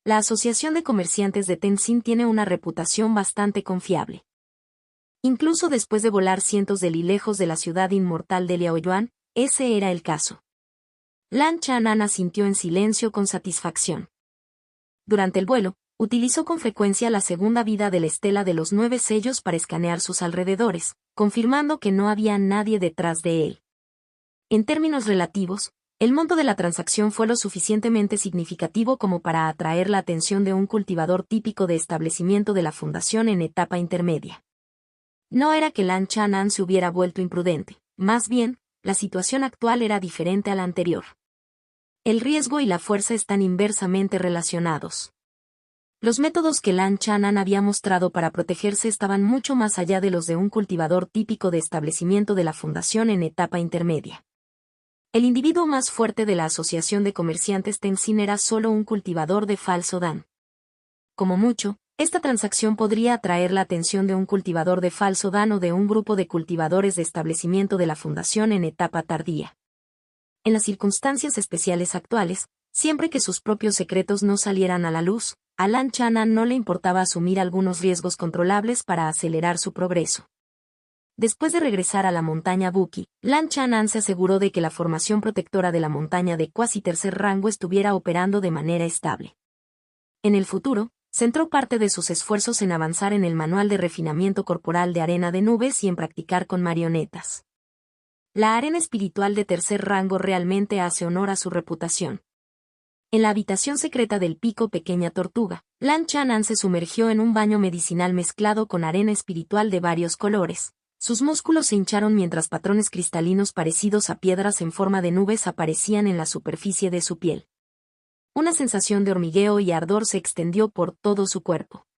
La Asociación de Comerciantes de Tenzin tiene una reputación bastante confiable. Incluso después de volar cientos de li lejos de la ciudad inmortal de Liaoyuan, ese era el caso. Lan Chanan asintió en silencio con satisfacción. Durante el vuelo, utilizó con frecuencia la segunda vida de la estela de los 9 sellos para escanear sus alrededores, confirmando que no había nadie detrás de él. En términos relativos, el monto de la transacción fue lo suficientemente significativo como para atraer la atención de un cultivador típico de establecimiento de la fundación en etapa intermedia. No era que Lan Chanan se hubiera vuelto imprudente, más bien, la situación actual era diferente a la anterior. El riesgo y la fuerza están inversamente relacionados. Los métodos que Lan Chanan había mostrado para protegerse estaban mucho más allá de los de un cultivador típico de establecimiento de la fundación en etapa intermedia. El individuo más fuerte de la Asociación de Comerciantes Tenzin era solo un cultivador de falso Dan. Como mucho, esta transacción podría atraer la atención de un cultivador de falso Dan o de un grupo de cultivadores de establecimiento de la fundación en etapa tardía. En las circunstancias especiales actuales, siempre que sus propios secretos no salieran a la luz, a Lan Chanan no le importaba asumir algunos riesgos controlables para acelerar su progreso. Después de regresar a la montaña Buki, Lan Chanan se aseguró de que la formación protectora de la montaña de cuasi tercer rango estuviera operando de manera estable. En el futuro, centró parte de sus esfuerzos en avanzar en el manual de refinamiento corporal de arena de nubes y en practicar con marionetas. La arena espiritual de tercer rango realmente hace honor a su reputación. En la habitación secreta del pico Pequeña Tortuga, Lan Chanan se sumergió en un baño medicinal mezclado con arena espiritual de varios colores. Sus músculos se hincharon mientras patrones cristalinos parecidos a piedras en forma de nubes aparecían en la superficie de su piel. Una sensación de hormigueo y ardor se extendió por todo su cuerpo.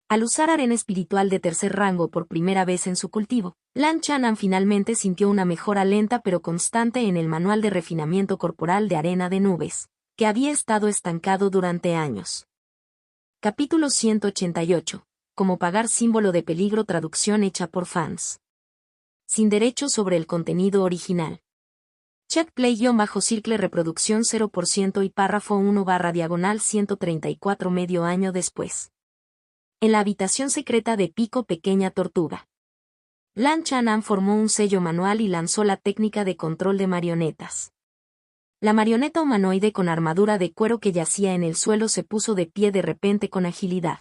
Al usar arena espiritual de tercer rango por primera vez en su cultivo, Lan Chanan finalmente sintió una mejora lenta pero constante en el manual de refinamiento corporal de arena de nubes, que había estado estancado durante años. Capítulo 188. Cómo pagar símbolo de peligro. Traducción hecha por fans. Sin derechos sobre el contenido original. Chat play-circle reproducción 0% y párrafo 1/134 medio año después. En la habitación secreta de Pico Pequeña Tortuga. Lan Chanan formó un sello manual y lanzó la técnica de control de marionetas. La marioneta humanoide con armadura de cuero que yacía en el suelo se puso de pie de repente con agilidad.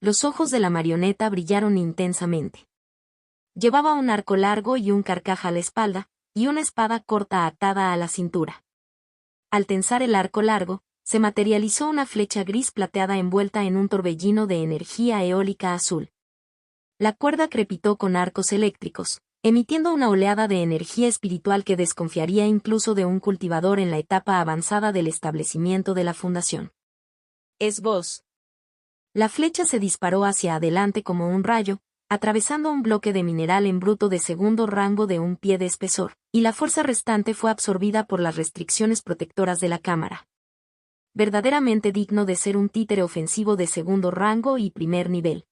Los ojos de la marioneta brillaron intensamente. Llevaba un arco largo y un carcaj a la espalda, y una espada corta atada a la cintura. Al tensar el arco largo, se materializó una flecha gris plateada envuelta en un torbellino de energía eólica azul. La cuerda crepitó con arcos eléctricos, emitiendo una oleada de energía espiritual que desconfiaría incluso de un cultivador en la etapa avanzada del establecimiento de la fundación. «Es vos». La flecha se disparó hacia adelante como un rayo, atravesando un bloque de mineral en bruto de segundo rango de un pie de espesor, y la fuerza restante fue absorbida por las restricciones protectoras de la cámara. Verdaderamente digno de ser un títere ofensivo de segundo rango y primer nivel.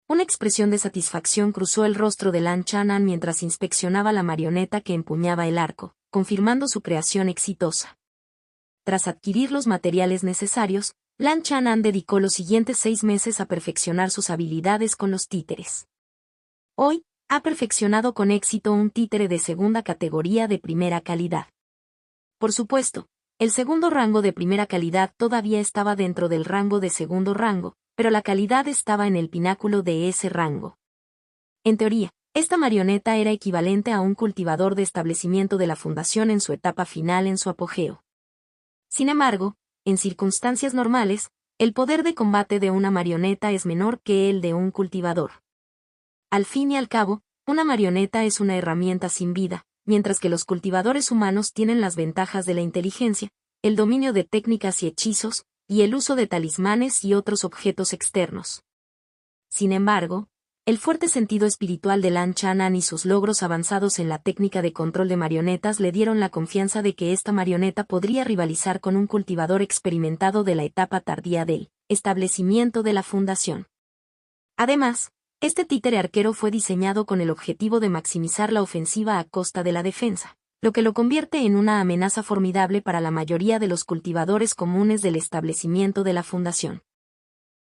Una expresión de satisfacción cruzó el rostro de Lan Chanan mientras inspeccionaba la marioneta que empuñaba el arco, confirmando su creación exitosa. Tras adquirir los materiales necesarios, Lan Chanan dedicó los siguientes 6 meses a perfeccionar sus habilidades con los títeres. Hoy, ha perfeccionado con éxito un títere de segunda categoría de primera calidad. Por supuesto, el segundo rango de primera calidad todavía estaba dentro del rango de segundo rango, pero la calidad estaba en el pináculo de ese rango. En teoría, esta marioneta era equivalente a un cultivador de establecimiento de la fundación en su etapa final en su apogeo. Sin embargo, en circunstancias normales, el poder de combate de una marioneta es menor que el de un cultivador. Al fin y al cabo, una marioneta es una herramienta sin vida, mientras que los cultivadores humanos tienen las ventajas de la inteligencia, el dominio de técnicas y hechizos, y el uso de talismanes y otros objetos externos. Sin embargo, el fuerte sentido espiritual de Lan Chanan y sus logros avanzados en la técnica de control de marionetas le dieron la confianza de que esta marioneta podría rivalizar con un cultivador experimentado de la etapa tardía del establecimiento de la fundación. Además, este títere arquero fue diseñado con el objetivo de maximizar la ofensiva a costa de la defensa, lo que lo convierte en una amenaza formidable para la mayoría de los cultivadores comunes del establecimiento de la fundación.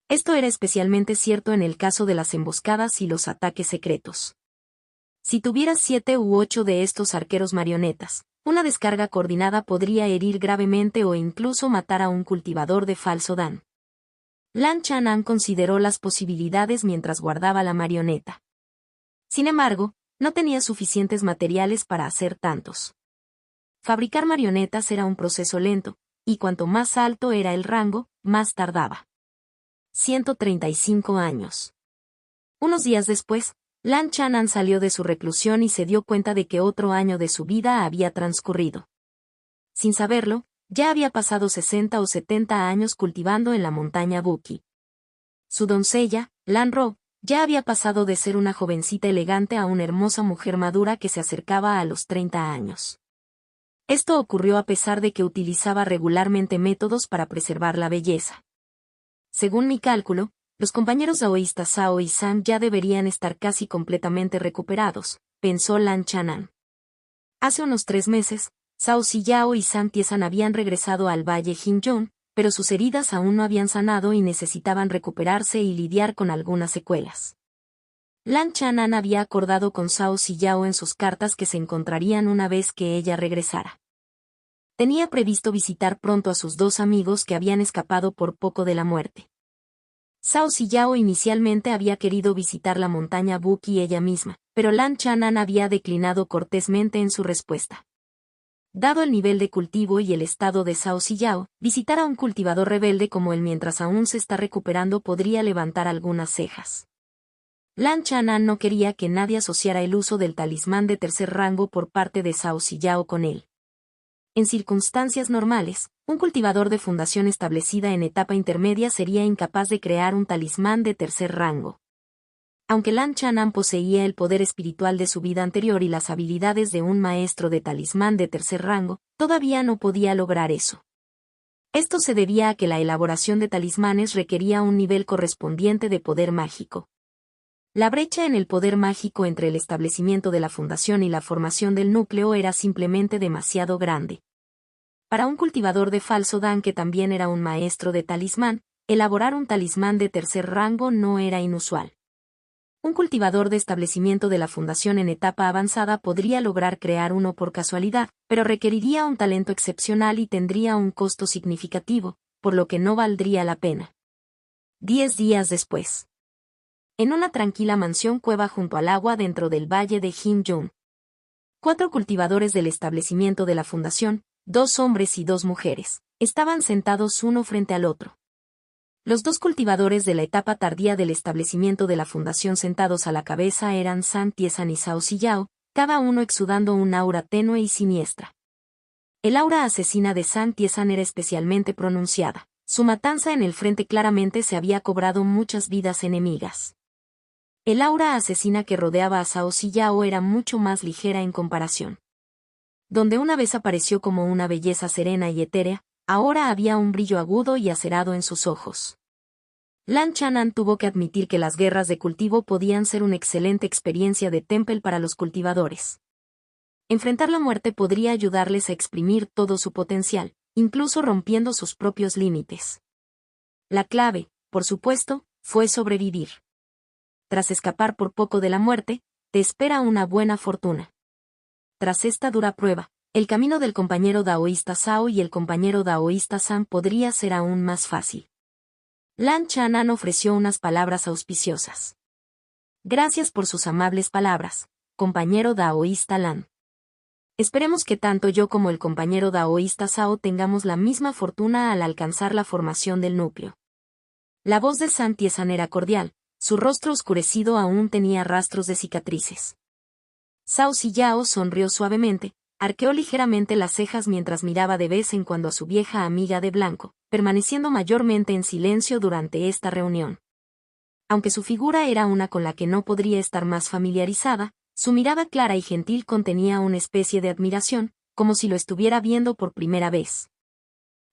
Esto era especialmente cierto en el caso de las emboscadas y los ataques secretos. Si tuvieras 7 u 8 de estos arqueros marionetas, una descarga coordinada podría herir gravemente o incluso matar a un cultivador de falso Dan. Lan Chanan consideró las posibilidades mientras guardaba la marioneta. Sin embargo, no tenía suficientes materiales para hacer tantos. Fabricar marionetas era un proceso lento, y cuanto más alto era el rango, más tardaba. 135 años. Unos días después, Lan Chanan salió de su reclusión y se dio cuenta de que otro año de su vida había transcurrido. Sin saberlo, Ya había pasado 60 o 70 años cultivando en la montaña Buki. Su doncella, Lan Ro, ya había pasado de ser una jovencita elegante a una hermosa mujer madura que se acercaba a los 30 años. Esto ocurrió a pesar de que utilizaba regularmente métodos para preservar la belleza. Según mi cálculo, los compañeros daoístas Sao y Sam ya deberían estar casi completamente recuperados, pensó Lan Chanan. Hace unos 3 meses, Sao Siyao y Sam Tiesan habían regresado al valle Jinzhong, pero sus heridas aún no habían sanado y necesitaban recuperarse y lidiar con algunas secuelas. Lan Chanan había acordado con Sao Siyao en sus cartas que se encontrarían una vez que ella regresara. Tenía previsto visitar pronto a sus 2 amigos que habían escapado por poco de la muerte. Sao Siyao inicialmente había querido visitar la montaña Buki ella misma, pero Lan Chanan había declinado cortésmente en su respuesta. Dado el nivel de cultivo y el estado de Sao Siyao, visitar a un cultivador rebelde como él mientras aún se está recuperando podría levantar algunas cejas. Lan Chanan no quería que nadie asociara el uso del talismán de tercer rango por parte de Sao Siyao con él. En circunstancias normales, un cultivador de fundación establecida en etapa intermedia sería incapaz de crear un talismán de tercer rango. Aunque Lan Chanan poseía el poder espiritual de su vida anterior y las habilidades de un maestro de talismán de tercer rango, todavía no podía lograr eso. Esto se debía a que la elaboración de talismanes requería un nivel correspondiente de poder mágico. La brecha en el poder mágico entre el establecimiento de la fundación y la formación del núcleo era simplemente demasiado grande. Para un cultivador de falso Dan que también era un maestro de talismán, elaborar un talismán de tercer rango no era inusual. Un cultivador de establecimiento de la fundación en etapa avanzada podría lograr crear uno por casualidad, pero requeriría un talento excepcional y tendría un costo significativo, por lo que no valdría la pena. 10 días después. En una tranquila mansión cueva junto al agua dentro del valle de Jinzhong. 4 cultivadores del establecimiento de la fundación, 2 hombres y 2 mujeres, estaban sentados uno frente al otro. Los 2 cultivadores de la etapa tardía del establecimiento de la fundación sentados a la cabeza eran Sam Tiesan y Sao Siyao, cada uno exudando un aura tenue y siniestra. El aura asesina de Sam Tiesan era especialmente pronunciada. Su matanza en el frente claramente se había cobrado muchas vidas enemigas. El aura asesina que rodeaba a Sao Siyao era mucho más ligera en comparación. Donde una vez apareció como una belleza serena y etérea, ahora había un brillo agudo y acerado en sus ojos. Lan Chanan tuvo que admitir que las guerras de cultivo podían ser una excelente experiencia de Temple para los cultivadores. Enfrentar la muerte podría ayudarles a exprimir todo su potencial, incluso rompiendo sus propios límites. La clave, por supuesto, fue sobrevivir. Tras escapar por poco de la muerte, te espera una buena fortuna. Tras esta dura prueba, el camino del compañero daoísta Sao y el compañero daoísta Sam podría ser aún más fácil. Lan Chanan ofreció unas palabras auspiciosas. Gracias por sus amables palabras, compañero daoísta Lan. Esperemos que tanto yo como el compañero daoísta Sao tengamos la misma fortuna al alcanzar la formación del núcleo. La voz de Sam Tiesan era cordial, su rostro oscurecido aún tenía rastros de cicatrices. Sao Siyao sonrió suavemente, arqueó ligeramente las cejas mientras miraba de vez en cuando a su vieja amiga de blanco, permaneciendo mayormente en silencio durante esta reunión. Aunque su figura era una con la que no podría estar más familiarizada, su mirada clara y gentil contenía una especie de admiración, como si lo estuviera viendo por primera vez.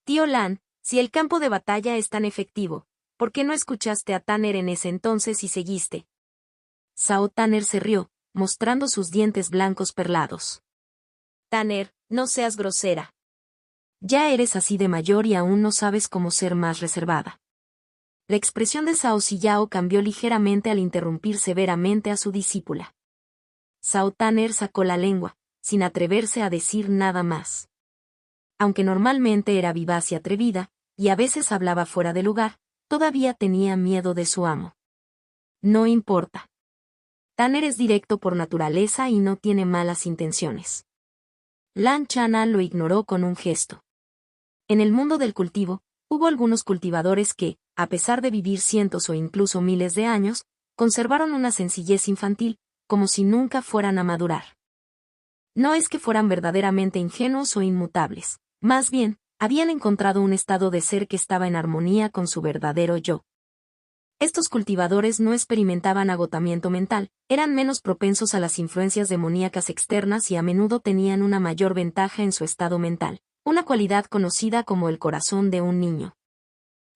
Tío Lan, si el campo de batalla es tan efectivo, ¿por qué no escuchaste a Tanner en ese entonces y seguiste? Sao Tanner se rió, mostrando sus dientes blancos perlados. Tanner, no seas grosera. Ya eres así de mayor y aún no sabes cómo ser más reservada. La expresión de Sao Siyao cambió ligeramente al interrumpir severamente a su discípula. Sao Tanner sacó la lengua, sin atreverse a decir nada más. Aunque normalmente era vivaz y atrevida, y a veces hablaba fuera de lugar, todavía tenía miedo de su amo. No importa. Tanner es directo por naturaleza y no tiene malas intenciones. Lan Chanan lo ignoró con un gesto. En el mundo del cultivo, hubo algunos cultivadores que, a pesar de vivir cientos o incluso miles de años, conservaron una sencillez infantil, como si nunca fueran a madurar. No es que fueran verdaderamente ingenuos o inmutables, más bien, Habían encontrado un estado de ser que estaba en armonía con su verdadero yo. Estos cultivadores no experimentaban agotamiento mental, eran menos propensos a las influencias demoníacas externas y a menudo tenían una mayor ventaja en su estado mental, una cualidad conocida como el corazón de un niño.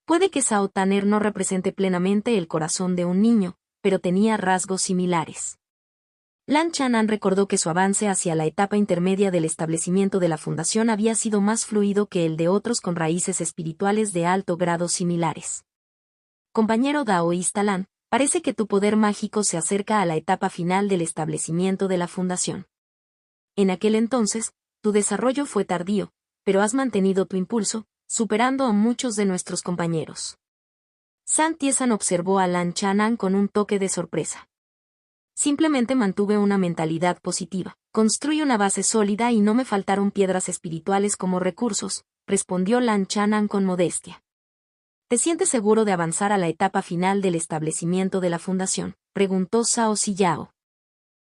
Puede que Sao Tanner no represente plenamente el corazón de un niño, pero tenía rasgos similares. Lan Chanan recordó que su avance hacia la etapa intermedia del establecimiento de la fundación había sido más fluido que el de otros con raíces espirituales de alto grado similares. Compañero daoísta Lan, parece que tu poder mágico se acerca a la etapa final del establecimiento de la fundación. En aquel entonces, tu desarrollo fue tardío, pero has mantenido tu impulso, superando a muchos de nuestros compañeros. San Tiesan observó a Lan Chanan con un toque de sorpresa. Simplemente mantuve una mentalidad positiva. Construí una base sólida y no me faltaron piedras espirituales como recursos, respondió Lan Chanan con modestia. ¿Te sientes seguro de avanzar a la etapa final del establecimiento de la fundación?, preguntó Cao Siyao.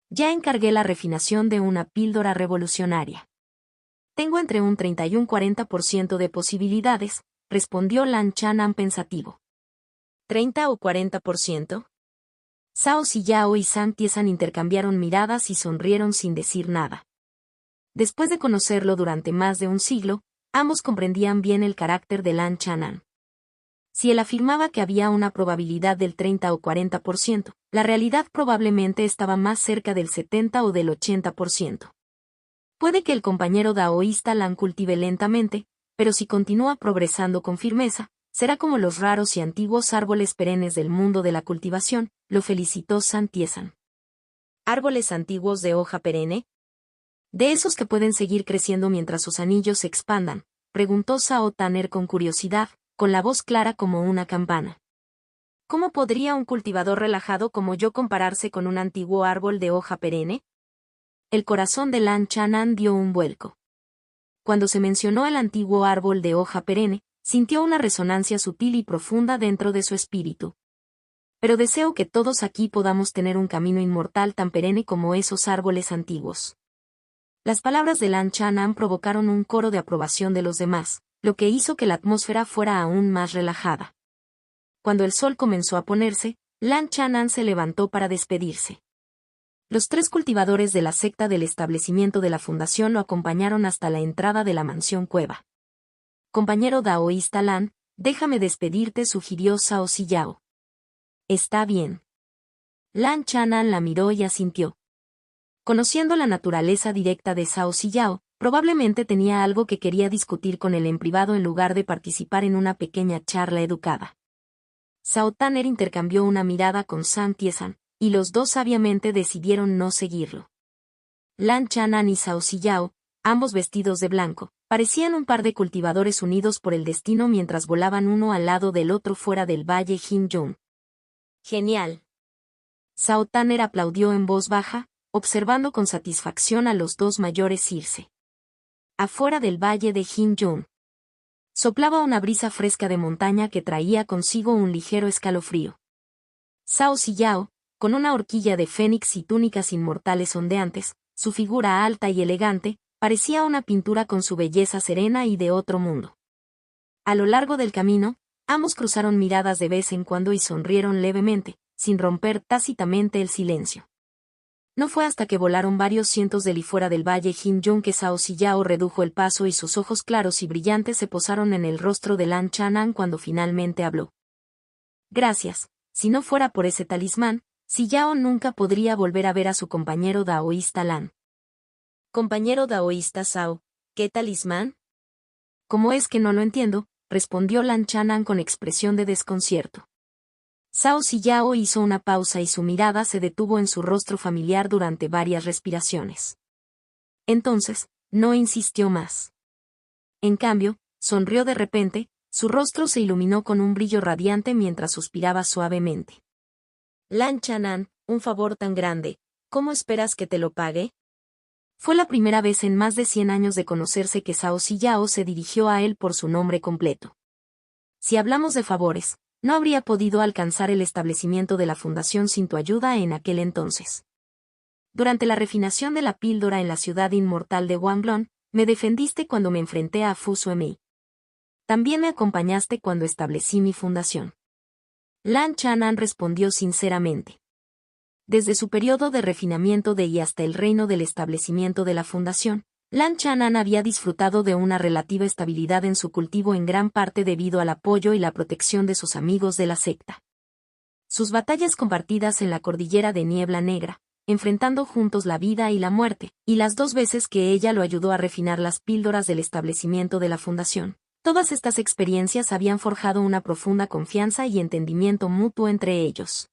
Ya encargué la refinación de una píldora revolucionaria. Tengo entre un 30 y un 40% de posibilidades, respondió Lan Chanan pensativo. ¿30 o 40%? Cao Siyao y San Tiesan intercambiaron miradas y sonrieron sin decir nada. Después de conocerlo durante más de un siglo, ambos comprendían bien el carácter de Lan Chanan. Si él afirmaba que había una probabilidad del 30 o 40%, la realidad probablemente estaba más cerca del 70 o del 80%. Puede que el compañero daoísta Lan cultive lentamente, pero si continúa progresando con firmeza, será como los raros y antiguos árboles perennes del mundo de la cultivación, lo felicitó San Tiesan. ¿Árboles antiguos de hoja perenne? ¿De esos que pueden seguir creciendo mientras sus anillos se expandan?, preguntó Sao Tanner con curiosidad, con la voz clara como una campana. ¿Cómo podría un cultivador relajado como yo compararse con un antiguo árbol de hoja perenne? El corazón de Lan Chanan dio un vuelco. Cuando se mencionó el antiguo árbol de hoja perenne, sintió una resonancia sutil y profunda dentro de su espíritu. Pero deseo que todos aquí podamos tener un camino inmortal tan perenne como esos árboles antiguos. Las palabras de Lan Chanan provocaron un coro de aprobación de los demás, lo que hizo que la atmósfera fuera aún más relajada. Cuando el sol comenzó a ponerse, Lan Chanan se levantó para despedirse. Los 3 cultivadores de la secta del establecimiento de la fundación lo acompañaron hasta la entrada de la mansión cueva. Compañero daoísta Lan, déjame despedirte, sugirió Cao Siyao. Está bien. Lan Chanan la miró y asintió. Conociendo la naturaleza directa de Cao Siyao, probablemente tenía algo que quería discutir con él en privado en lugar de participar en una pequeña charla educada. Sao Tanner intercambió una mirada con San Tiesan, y los dos sabiamente decidieron no seguirlo. Lan Chanan y Cao Siyao, ambos vestidos de blanco, parecían un par de cultivadores unidos por el destino mientras volaban uno al lado del otro fuera del valle Hinjun. Genial. Sao Tanner aplaudió en voz baja, observando con satisfacción a los dos mayores irse. Afuera del valle de Hinjun soplaba una brisa fresca de montaña que traía consigo un ligero escalofrío. Cao Siyao, con una horquilla de fénix y túnicas inmortales ondeantes, su figura alta y elegante, parecía una pintura con su belleza serena y de otro mundo. A lo largo del camino, ambos cruzaron miradas de vez en cuando y sonrieron levemente, sin romper tácitamente el silencio. No fue hasta que volaron varios cientos de li fuera del valle Hinjun que Cao Siyao redujo el paso y sus ojos claros y brillantes se posaron en el rostro de Lan Chanan cuando finalmente habló. Gracias, si no fuera por ese talismán, Siyao nunca podría volver a ver a su compañero daoísta Lan. Compañero daoísta Cao, ¿qué talismán? ¿Cómo es que no lo entiendo?, respondió Lan Chanan con expresión de desconcierto. Cao Siyao hizo una pausa y su mirada se detuvo en su rostro familiar durante varias respiraciones. Entonces, no insistió más. En cambio, sonrió de repente, su rostro se iluminó con un brillo radiante mientras suspiraba suavemente. Lan Chanan, un favor tan grande, ¿cómo esperas que te lo pague? Fue la primera vez en más de 100 años de conocerse que Cao Siyao se dirigió a él por su nombre completo. Si hablamos de favores, no habría podido alcanzar el establecimiento de la fundación sin tu ayuda en aquel entonces. Durante la refinación de la píldora en la ciudad inmortal de Wanglong, me defendiste cuando me enfrenté a Fu Suemei. También me acompañaste cuando establecí mi fundación. Lan Chanan respondió sinceramente. Desde su periodo de refinamiento y hasta el reino del establecimiento de la fundación, Lan Chanan había disfrutado de una relativa estabilidad en su cultivo en gran parte debido al apoyo y la protección de sus amigos de la secta. Sus batallas compartidas en la cordillera de Niebla Negra, enfrentando juntos la vida y la muerte, y las 2 veces que ella lo ayudó a refinar las píldoras del establecimiento de la fundación. Todas estas experiencias habían forjado una profunda confianza y entendimiento mutuo entre ellos.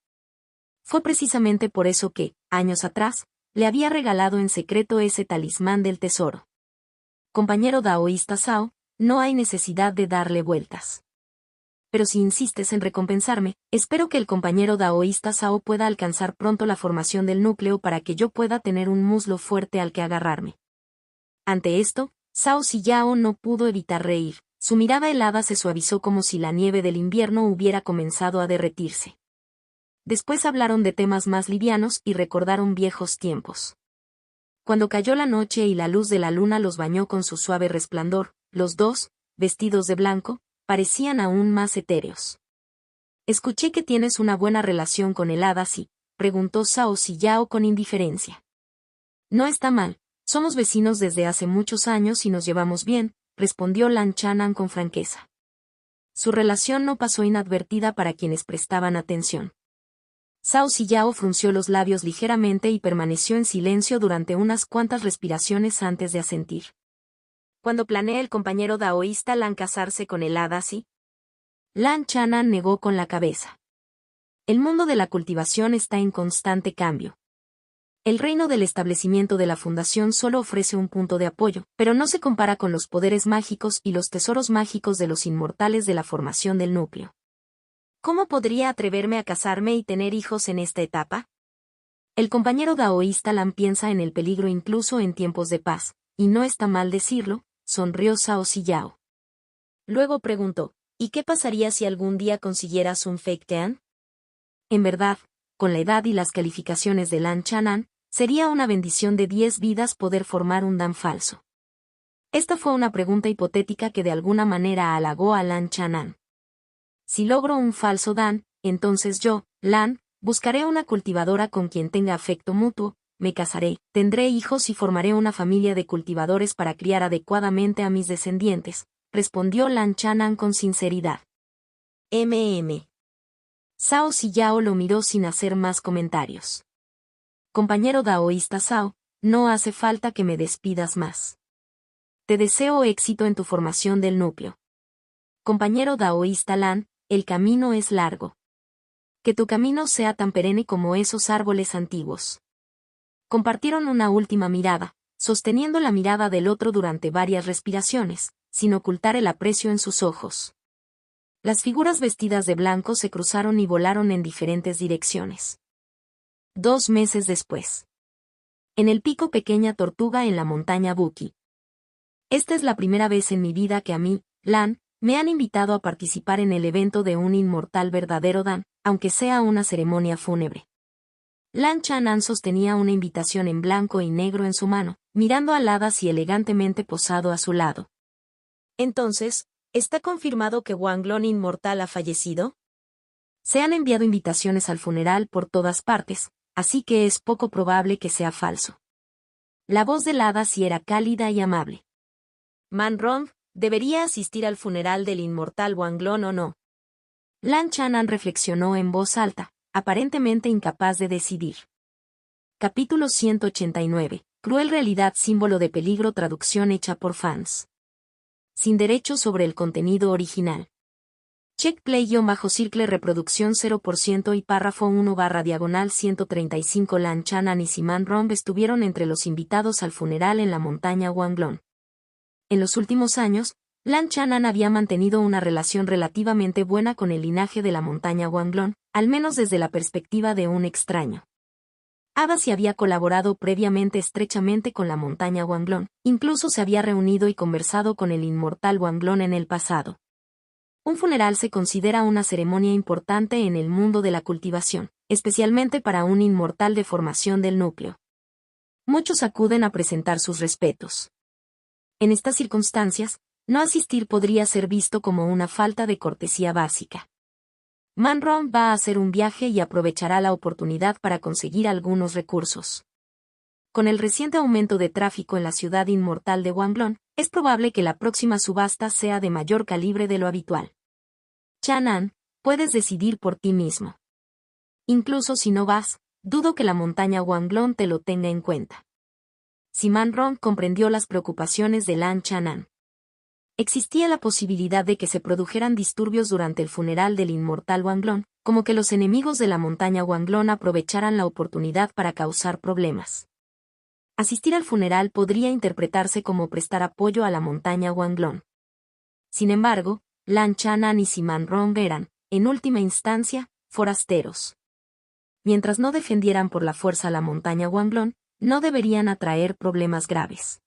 Fue precisamente por eso que, años atrás, le había regalado en secreto ese talismán del tesoro. Compañero daoísta Sao, no hay necesidad de darle vueltas. Pero si insistes en recompensarme, espero que el compañero daoísta Sao pueda alcanzar pronto la formación del núcleo para que yo pueda tener un muslo fuerte al que agarrarme. Ante esto, Cao Siyao no pudo evitar reír. Su mirada helada se suavizó como si la nieve del invierno hubiera comenzado a derretirse. Después hablaron de temas más livianos y recordaron viejos tiempos. Cuando cayó la noche y la luz de la luna los bañó con su suave resplandor, los dos, vestidos de blanco, parecían aún más etéreos. «Escuché que tienes una buena relación con el hada sí», preguntó Cao Siyao con indiferencia. «No está mal, somos vecinos desde hace muchos años y nos llevamos bien», respondió Lan Chanan con franqueza. Su relación no pasó inadvertida para quienes prestaban atención. Cao Siyao frunció los labios ligeramente y permaneció en silencio durante unas cuantas respiraciones antes de asentir. ¿Cuándo planea el compañero daoísta Lan casarse con el hada sí? Lan Chanan negó con la cabeza. El mundo de la cultivación está en constante cambio. El reino del establecimiento de la fundación solo ofrece un punto de apoyo, pero no se compara con los poderes mágicos y los tesoros mágicos de los inmortales de la formación del núcleo. ¿Cómo podría atreverme a casarme y tener hijos en esta etapa? El compañero daoísta Lan piensa en el peligro incluso en tiempos de paz, y no está mal decirlo, sonrió Cao Siyao. Luego preguntó, ¿y qué pasaría si algún día consiguieras un fake tan? En verdad, con la edad y las calificaciones de Lan Chanan, sería una bendición de 10 vidas poder formar un dan falso. Esta fue una pregunta hipotética que de alguna manera halagó a Lan Chanan. Si logro un falso dan, entonces yo, Lan, buscaré una cultivadora con quien tenga afecto mutuo, me casaré, tendré hijos y formaré una familia de cultivadores para criar adecuadamente a mis descendientes, respondió Lan Chanan con sinceridad. Cao Siyao lo miró sin hacer más comentarios. Compañero daoísta Cao, no hace falta que me despidas más. Te deseo éxito en tu formación del núcleo. Compañero daoísta Lan, el camino es largo. Que tu camino sea tan perenne como esos árboles antiguos. Compartieron una última mirada, sosteniendo la mirada del otro durante varias respiraciones, sin ocultar el aprecio en sus ojos. Las figuras vestidas de blanco se cruzaron y volaron en diferentes direcciones. 2 meses después. En el pico Pequeña Tortuga en la montaña Buki. Esta es la primera vez en mi vida que a mí, Lan, me han invitado a participar en el evento de un inmortal verdadero dan, aunque sea una ceremonia fúnebre. Lan Chanan sostenía una invitación en blanco y negro en su mano, mirando al hada y elegantemente posado a su lado. Entonces, ¿está confirmado que Wanglong inmortal ha fallecido? Se han enviado invitaciones al funeral por todas partes, así que es poco probable que sea falso. La voz del hada sí era cálida y amable. Man Rong, ¿debería asistir al funeral del inmortal Wanglong o no? Lan Chanan reflexionó en voz alta, aparentemente incapaz de decidir. Capítulo 189. Cruel realidad símbolo de peligro traducción hecha por fans. Sin derechos sobre el contenido original. Check play-circle reproducción 0% y párrafo 1/135 Lan Chanan y Siman Romb estuvieron entre los invitados al funeral en la montaña Wanglong. En los últimos años, Lan Chanan había mantenido una relación relativamente buena con el linaje de la montaña Wanglong, al menos desde la perspectiva de un extraño. Ada se había colaborado previamente estrechamente con la montaña Wanglong, incluso se había reunido y conversado con el inmortal Wanglong en el pasado. Un funeral se considera una ceremonia importante en el mundo de la cultivación, especialmente para un inmortal de formación del núcleo. Muchos acuden a presentar sus respetos. En estas circunstancias, No asistir podría ser visto como una falta de cortesía básica. Manron va a hacer un viaje y aprovechará la oportunidad para conseguir algunos recursos. Con el reciente aumento de tráfico en la ciudad inmortal de Wanglon, es probable que la próxima subasta sea de mayor calibre de lo habitual. Chanan, puedes decidir por ti mismo. Incluso si no vas, dudo que la montaña Wanglon te lo tenga en cuenta. Si Manron comprendió las preocupaciones de Lan Chanan. Existía la posibilidad de que se produjeran disturbios durante el funeral del inmortal Wanglon, como que los enemigos de la montaña Wanglon aprovecharan la oportunidad para causar problemas. Asistir al funeral podría interpretarse como prestar apoyo a la montaña Wanglon. Sin embargo, Lan Chanan y Siman Rong eran, en última instancia, forasteros. Mientras no defendieran por la fuerza la montaña Wanglon, no deberían atraer problemas graves.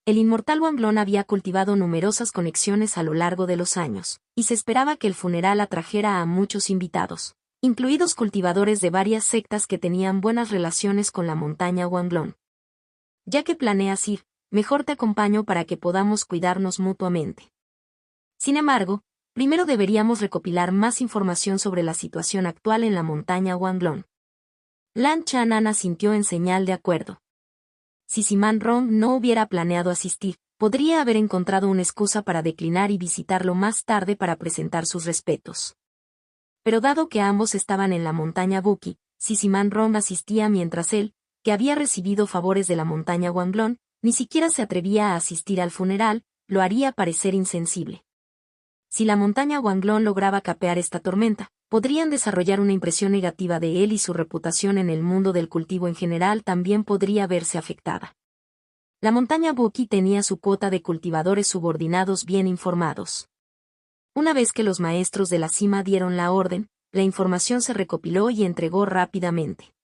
El inmortal Wanglon había cultivado numerosas conexiones a lo largo de los años, y se esperaba que el funeral atrajera a muchos invitados, incluidos cultivadores de varias sectas que tenían buenas relaciones con la montaña Wanglon. Ya que planeas ir, mejor te acompaño para que podamos cuidarnos mutuamente. Sin embargo, primero deberíamos recopilar más información sobre la situación actual en la montaña Wanglon. Lan Chanan asintió en señal de acuerdo. Si Siman Rong no hubiera planeado asistir, podría haber encontrado una excusa para declinar y visitarlo más tarde para presentar sus respetos. Pero dado que ambos estaban en la montaña Buki, si Siman Rong asistía mientras él, que había recibido favores de la montaña Wanglon, ni siquiera se atrevía a asistir al funeral, lo haría parecer insensible. Si la montaña Wanglon lograba capear esta tormenta, podrían desarrollar una impresión negativa de él y su reputación en el mundo del cultivo en general también podría verse afectada. La montaña Buki tenía su cuota de cultivadores subordinados bien informados. Una vez que los maestros de la cima dieron la orden, la información se recopiló y entregó rápidamente.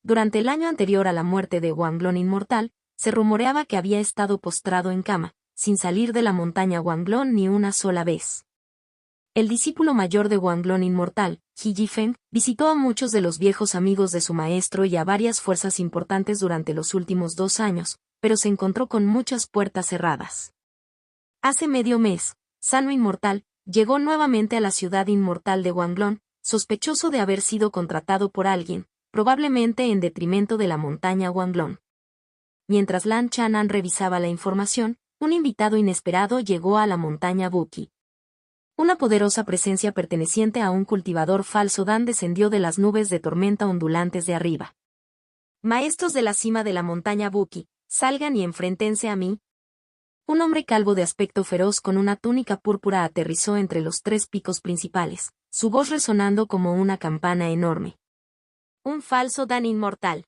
Durante el año anterior a la muerte de Wanglon inmortal, se rumoreaba que había estado postrado en cama, sin salir de la montaña Wanglon ni una sola vez. El discípulo mayor de Wanglon inmortal, Ji Yifeng, visitó a muchos de los viejos amigos de su maestro y a varias fuerzas importantes durante los últimos 2 años, pero se encontró con muchas puertas cerradas. Hace medio mes, Sano Inmortal llegó nuevamente a la ciudad inmortal de Wanglon, sospechoso de haber sido contratado por alguien, probablemente en detrimento de la montaña Wanglon. Mientras Lan Chanan revisaba la información, un invitado inesperado llegó a la montaña Buki. Una poderosa presencia perteneciente a un cultivador falso Dan descendió de las nubes de tormenta ondulantes de arriba. Maestros de la cima de la montaña Buki, salgan y enfréntense a mí. Un hombre calvo de aspecto feroz con una túnica púrpura aterrizó entre los 3 picos principales, su voz resonando como una campana enorme. Un falso Dan inmortal.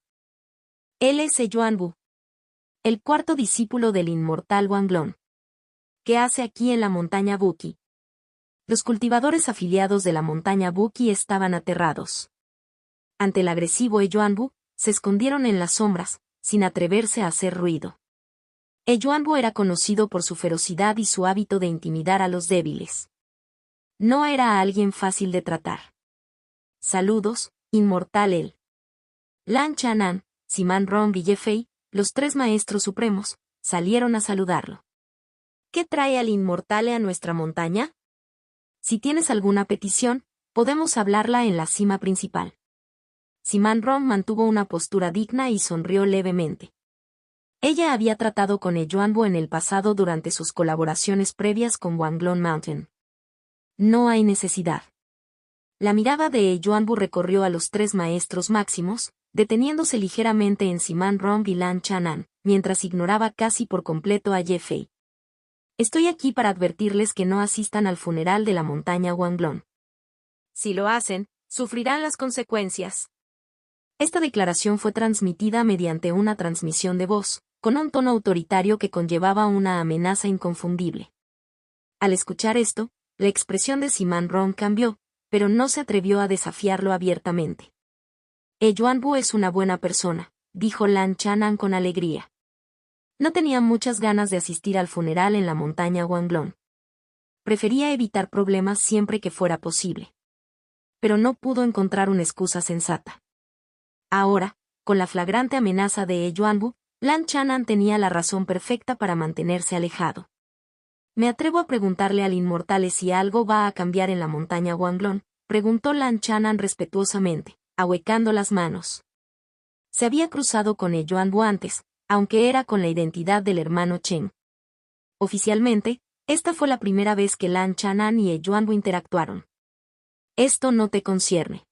Él es Yuanbu, el cuarto discípulo del inmortal Wanglon. ¿Qué hace aquí en la montaña Buki? Los cultivadores afiliados de la montaña Buki estaban aterrados. Ante el agresivo Yuanbu, se escondieron en las sombras, sin atreverse a hacer ruido. Yuanbu era conocido por su ferocidad y su hábito de intimidar a los débiles. No era alguien fácil de tratar. Saludos, inmortal él. Lan Chanan, Siman Rong y Ye-Fei, los 3 maestros supremos, salieron a saludarlo. ¿Qué trae al inmortal a nuestra montaña? Si tienes alguna petición, podemos hablarla en la cima principal. Siman Rong mantuvo una postura digna y sonrió levemente. Ella había tratado con Yuanbu en el pasado durante sus colaboraciones previas con Wanglon Mountain. No hay necesidad. La mirada de Yuanbu recorrió a los 3 maestros máximos, deteniéndose ligeramente en Siman Rong y Lan Chanan, mientras ignoraba casi por completo a Ye-Fei. Estoy aquí para advertirles que no asistan al funeral de la montaña Wanglon. Si lo hacen, sufrirán las consecuencias. Esta declaración fue transmitida mediante una transmisión de voz, con un tono autoritario que conllevaba una amenaza inconfundible. Al escuchar esto, la expresión de Siman Rong cambió, pero no se atrevió a desafiarlo abiertamente. Yuanbu es una buena persona, dijo Lan Chanan con alegría. No tenía muchas ganas de asistir al funeral en la montaña Wanglon. Prefería evitar problemas siempre que fuera posible. Pero no pudo encontrar una excusa sensata. Ahora, con la flagrante amenaza de Yuanbu, Lan Chanan tenía la razón perfecta para mantenerse alejado. Me atrevo a preguntarle al inmortal si algo va a cambiar en la montaña Wanglon, preguntó Lan Chanan respetuosamente, ahuecando las manos. Se había cruzado con Yuanwu antes, aunque era con la identidad del hermano Chen. Oficialmente, esta fue la primera vez que Lan Chanan y Yuanwu interactuaron. Esto no te concierne.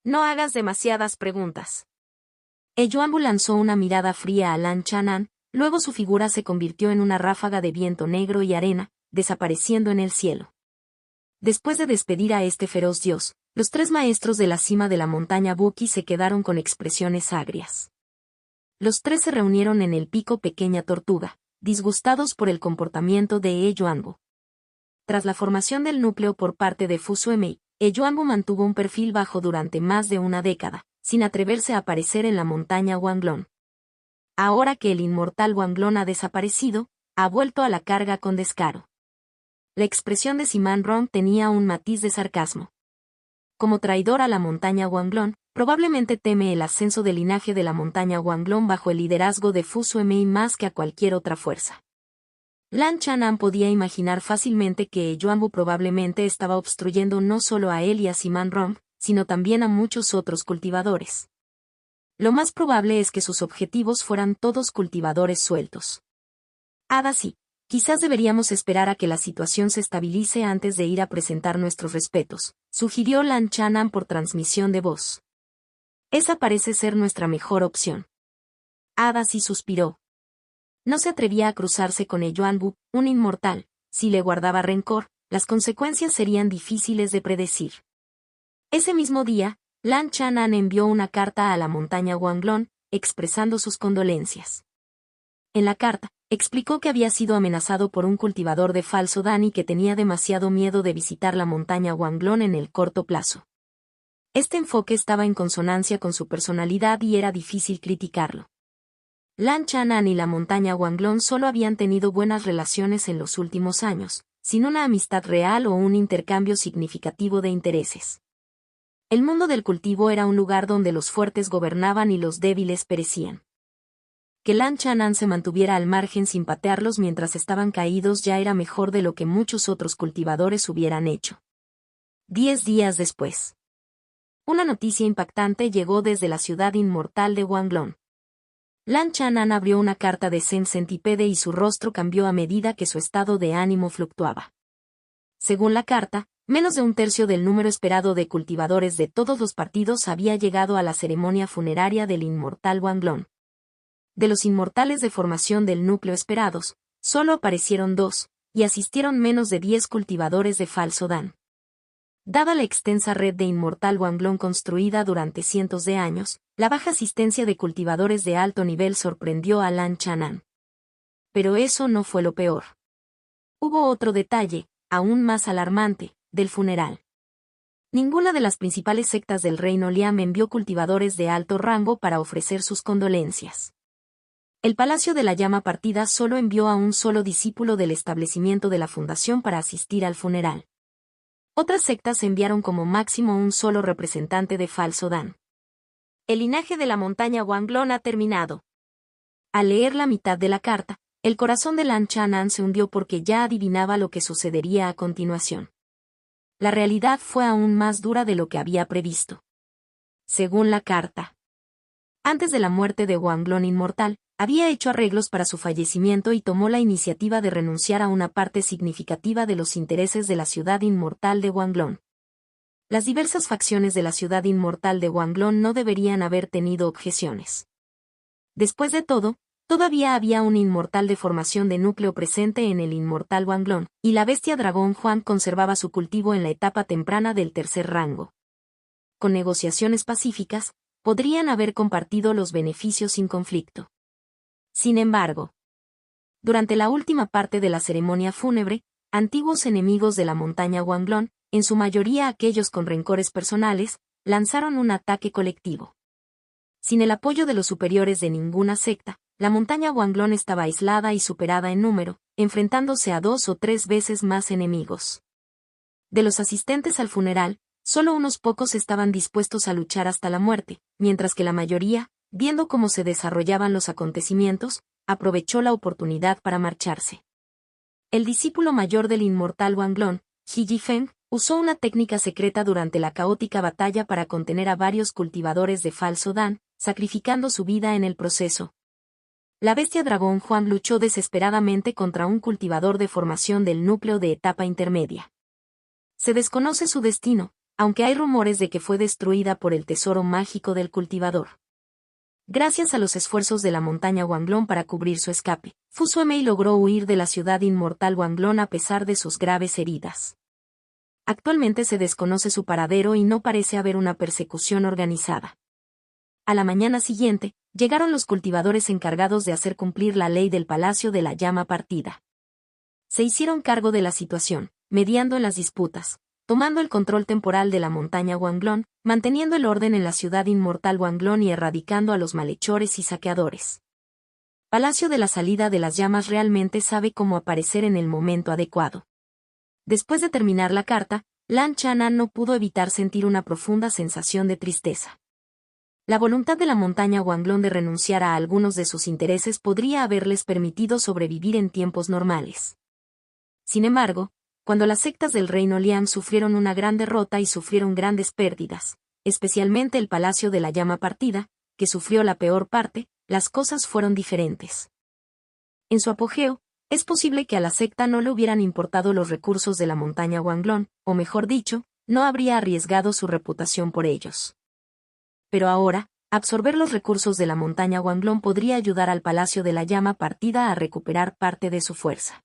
No hagas demasiadas preguntas. Yuanwu lanzó una mirada fría a Lan Chanan, luego su figura se convirtió en una ráfaga de viento negro y arena, desapareciendo en el cielo. Después de despedir a este feroz dios, los tres maestros de la cima de la montaña Buki se quedaron con expresiones agrias. Los tres se reunieron en el pico Pequeña Tortuga, disgustados por el comportamiento de Yuanwu. Tras la formación del núcleo por parte de Fu Suemei, Yuanwu mantuvo un perfil bajo durante más de una década, sin atreverse a aparecer en la montaña Wanglon. Ahora que el inmortal Wanglon ha desaparecido, ha vuelto a la carga con descaro. La expresión de Siman Rong tenía un matiz de sarcasmo. Como traidor a la montaña Wanglon, probablemente teme el ascenso del linaje de la montaña Wanglon bajo el liderazgo de Fu Suemei más que a cualquier otra fuerza. Lan Chanan podía imaginar fácilmente que Yuanwu probablemente estaba obstruyendo no solo a él y a Siman Rong, sino también a muchos otros cultivadores. Lo más probable es que sus objetivos fueran todos cultivadores sueltos. Ada sí, quizás deberíamos esperar a que la situación se estabilice antes de ir a presentar nuestros respetos, sugirió Lan Chanan por transmisión de voz. Esa parece ser nuestra mejor opción. Ada sí suspiró. No se atrevía a cruzarse con Yuanwu, un inmortal. Si le guardaba rencor, las consecuencias serían difíciles de predecir. Ese mismo día, Lan Chanan envió una carta a la montaña Wanglon, expresando sus condolencias. En la carta, explicó que había sido amenazado por un cultivador de falso dan y que tenía demasiado miedo de visitar la montaña Wanglon en el corto plazo. Este enfoque estaba en consonancia con su personalidad y era difícil criticarlo. Lan Chanan y la montaña Wanglon solo habían tenido buenas relaciones en los últimos años, sin una amistad real o un intercambio significativo de intereses. El mundo del cultivo era un lugar donde los fuertes gobernaban y los débiles perecían. Que Lan Chanan se mantuviera al margen sin patearlos mientras estaban caídos ya era mejor de lo que muchos otros cultivadores hubieran hecho. 10 días después. Una noticia impactante llegó desde la ciudad inmortal de Wanglon. Lan Chanan abrió una carta de Zen Centipede y su rostro cambió a medida que su estado de ánimo fluctuaba. Según la carta, menos de un tercio del número esperado de cultivadores de todos los partidos había llegado a la ceremonia funeraria del inmortal Wanglon. De los inmortales de formación del núcleo esperados, solo aparecieron 2, y asistieron menos de 10 cultivadores de falso dan. Dada la extensa red de inmortal Wanglon construida durante cientos de años, la baja asistencia de cultivadores de alto nivel sorprendió a Lan Chanan. Pero eso no fue lo peor. Hubo otro detalle, aún más alarmante, del funeral. Ninguna de las principales sectas del reino Liam envió cultivadores de alto rango para ofrecer sus condolencias. El Palacio de la Llama Partida solo envió a un solo discípulo del establecimiento de la fundación para asistir al funeral. Otras sectas enviaron como máximo un solo representante de falso dan. El linaje de la montaña Wanglon ha terminado. Al leer la mitad de la carta, el corazón de Lan Chanan se hundió porque ya adivinaba lo que sucedería a continuación. La realidad fue aún más dura de lo que había previsto. Según la carta, antes de la muerte de Wanglon inmortal, había hecho arreglos para su fallecimiento y tomó la iniciativa de renunciar a una parte significativa de los intereses de la ciudad inmortal de Wanglon. Las diversas facciones de la ciudad inmortal de Wanglon no deberían haber tenido objeciones. Después de todo, todavía había un inmortal de formación de núcleo presente en el inmortal Wanglon, y la bestia dragón Juan conservaba su cultivo en la etapa temprana del tercer rango. Con negociaciones pacíficas, podrían haber compartido los beneficios sin conflicto. Sin embargo, durante la última parte de la ceremonia fúnebre, antiguos enemigos de la montaña Wanglon, en su mayoría aquellos con rencores personales, lanzaron un ataque colectivo. Sin el apoyo de los superiores de ninguna secta, la montaña Wanglon estaba aislada y superada en número, enfrentándose a 2 o 3 veces más enemigos. De los asistentes al funeral, solo unos pocos estaban dispuestos a luchar hasta la muerte, mientras que la mayoría, viendo cómo se desarrollaban los acontecimientos, aprovechó la oportunidad para marcharse. El discípulo mayor del inmortal Wanglong, He Yifeng, usó una técnica secreta durante la caótica batalla para contener a varios cultivadores de falso Dan, sacrificando su vida en el proceso. La bestia dragón Huan luchó desesperadamente contra un cultivador de formación del núcleo de etapa intermedia. Se desconoce su destino, aunque hay rumores de que fue destruida por el tesoro mágico del cultivador. Gracias a los esfuerzos de la montaña Wanglong para cubrir su escape, Fu Suemei logró huir de la ciudad inmortal Wanglong a pesar de sus graves heridas. Actualmente se desconoce su paradero y no parece haber una persecución organizada. A la mañana siguiente, llegaron los cultivadores encargados de hacer cumplir la ley del Palacio de la Llama Partida. Se hicieron cargo de la situación, mediando en las disputas, tomando el control temporal de la montaña Wanglong, manteniendo el orden en la ciudad inmortal Wanglong y erradicando a los malhechores y saqueadores. Palacio de la Salida de las Llamas realmente sabe cómo aparecer en el momento adecuado. Después de terminar la carta, Lan Chanan no pudo evitar sentir una profunda sensación de tristeza. La voluntad de la montaña Wanglong de renunciar a algunos de sus intereses podría haberles permitido sobrevivir en tiempos normales. Sin embargo, cuando las sectas del reino Liang sufrieron una gran derrota y sufrieron grandes pérdidas, especialmente el Palacio de la Llama Partida, que sufrió la peor parte, las cosas fueron diferentes. En su apogeo, es posible que a la secta no le hubieran importado los recursos de la montaña Wanglong, o mejor dicho, no habría arriesgado su reputación por ellos. Pero ahora, absorber los recursos de la montaña Wanglong podría ayudar al Palacio de la Llama Partida a recuperar parte de su fuerza.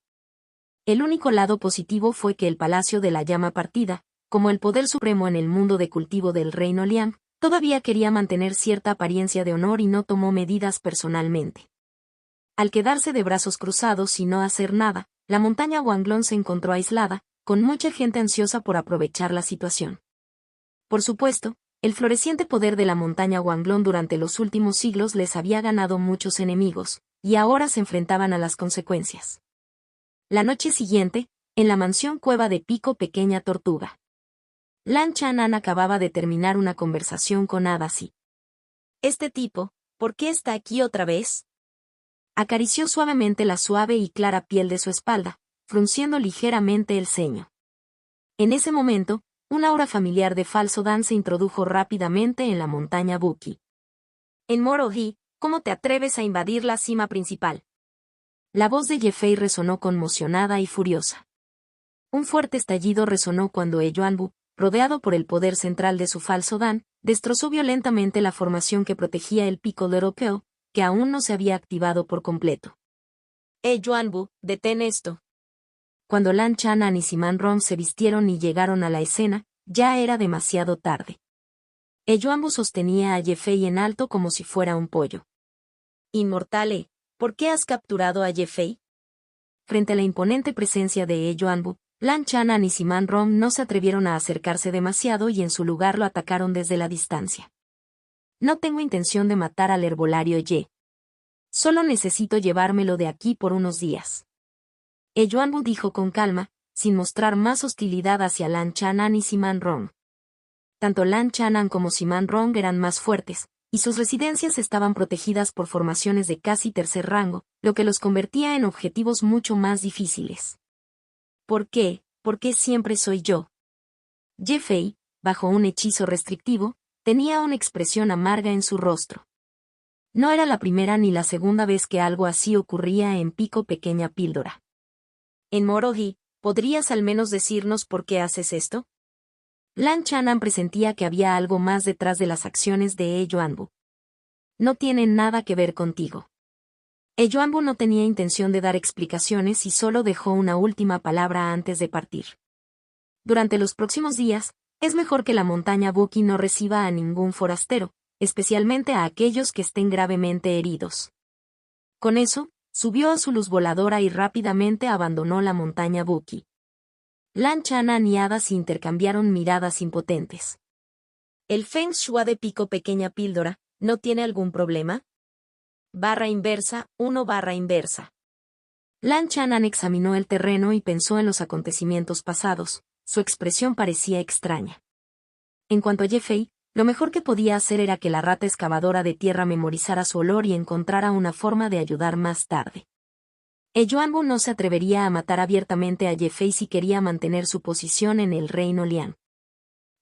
El único lado positivo fue que el Palacio de la Llama Partida, como el poder supremo en el mundo de cultivo del reino Liang, todavía quería mantener cierta apariencia de honor y no tomó medidas personalmente. Al quedarse de brazos cruzados y no hacer nada, la montaña Wanglong se encontró aislada, con mucha gente ansiosa por aprovechar la situación. Por supuesto, el floreciente poder de la montaña Wanglong durante los últimos siglos les había ganado muchos enemigos, y ahora se enfrentaban a las consecuencias. La noche siguiente, en la mansión Cueva de Pico Pequeña Tortuga. Lan Chanan acababa de terminar una conversación con Adasi. «Este tipo, ¿por qué está aquí otra vez?». Acarició suavemente la suave y clara piel de su espalda, frunciendo ligeramente el ceño. En ese momento, una aura familiar de falso Dan se introdujo rápidamente en la montaña Buki. «En Morohi, ¿cómo te atreves a invadir la cima principal?». La voz de Ye Fei resonó conmocionada y furiosa. Un fuerte estallido resonó cuando Yuanbu, rodeado por el poder central de su falso Dan, destrozó violentamente la formación que protegía el pico europeo, que aún no se había activado por completo. Yuanbu, detén esto. Cuando Lan Chanan y Siman Rom se vistieron y llegaron a la escena, ya era demasiado tarde. Yuanbu sostenía a Ye Fei en alto como si fuera un pollo. Inmortale, ¿por qué has capturado a Ye Fei? Frente a la imponente presencia de Yuanbu, Lan Chanan y Siman Rom no se atrevieron a acercarse demasiado y en su lugar lo atacaron desde la distancia. No tengo intención de matar al herbolario Ye. Solo necesito llevármelo de aquí por unos días. Yuanbu dijo con calma, sin mostrar más hostilidad hacia Lan Chanan y Siman Rom. Tanto Lan Chanan como Siman Rom eran más fuertes, y sus residencias estaban protegidas por formaciones de casi tercer rango, lo que los convertía en objetivos mucho más difíciles. ¿Por qué? ¿Por qué siempre soy yo? Ye Fei, bajo un hechizo restrictivo, tenía una expresión amarga en su rostro. No era la primera ni la segunda vez que algo así ocurría en Pico Pequeña Píldora. En Morohi, ¿podrías al menos decirnos por qué haces esto? Lan Chanan presentía que había algo más detrás de las acciones de Yuanbu. No tiene nada que ver contigo. Yuanbu no tenía intención de dar explicaciones y solo dejó una última palabra antes de partir. Durante los próximos días, es mejor que la montaña Buki no reciba a ningún forastero, especialmente a aquellos que estén gravemente heridos. Con eso, subió a su luz voladora y rápidamente abandonó la montaña Buki. Lan Chanan y Adasi intercambiaron miradas impotentes. ¿El Feng Shui de Pico Pequeña Píldora no tiene algún problema? /inversa. Lan Chanan examinó el terreno y pensó en los acontecimientos pasados. Su expresión parecía extraña. En cuanto a Ye Fei, lo mejor que podía hacer era que la rata excavadora de tierra memorizara su olor y encontrara una forma de ayudar más tarde. Yuanbu no se atrevería a matar abiertamente a Ye Fei si quería mantener su posición en el reino Lian.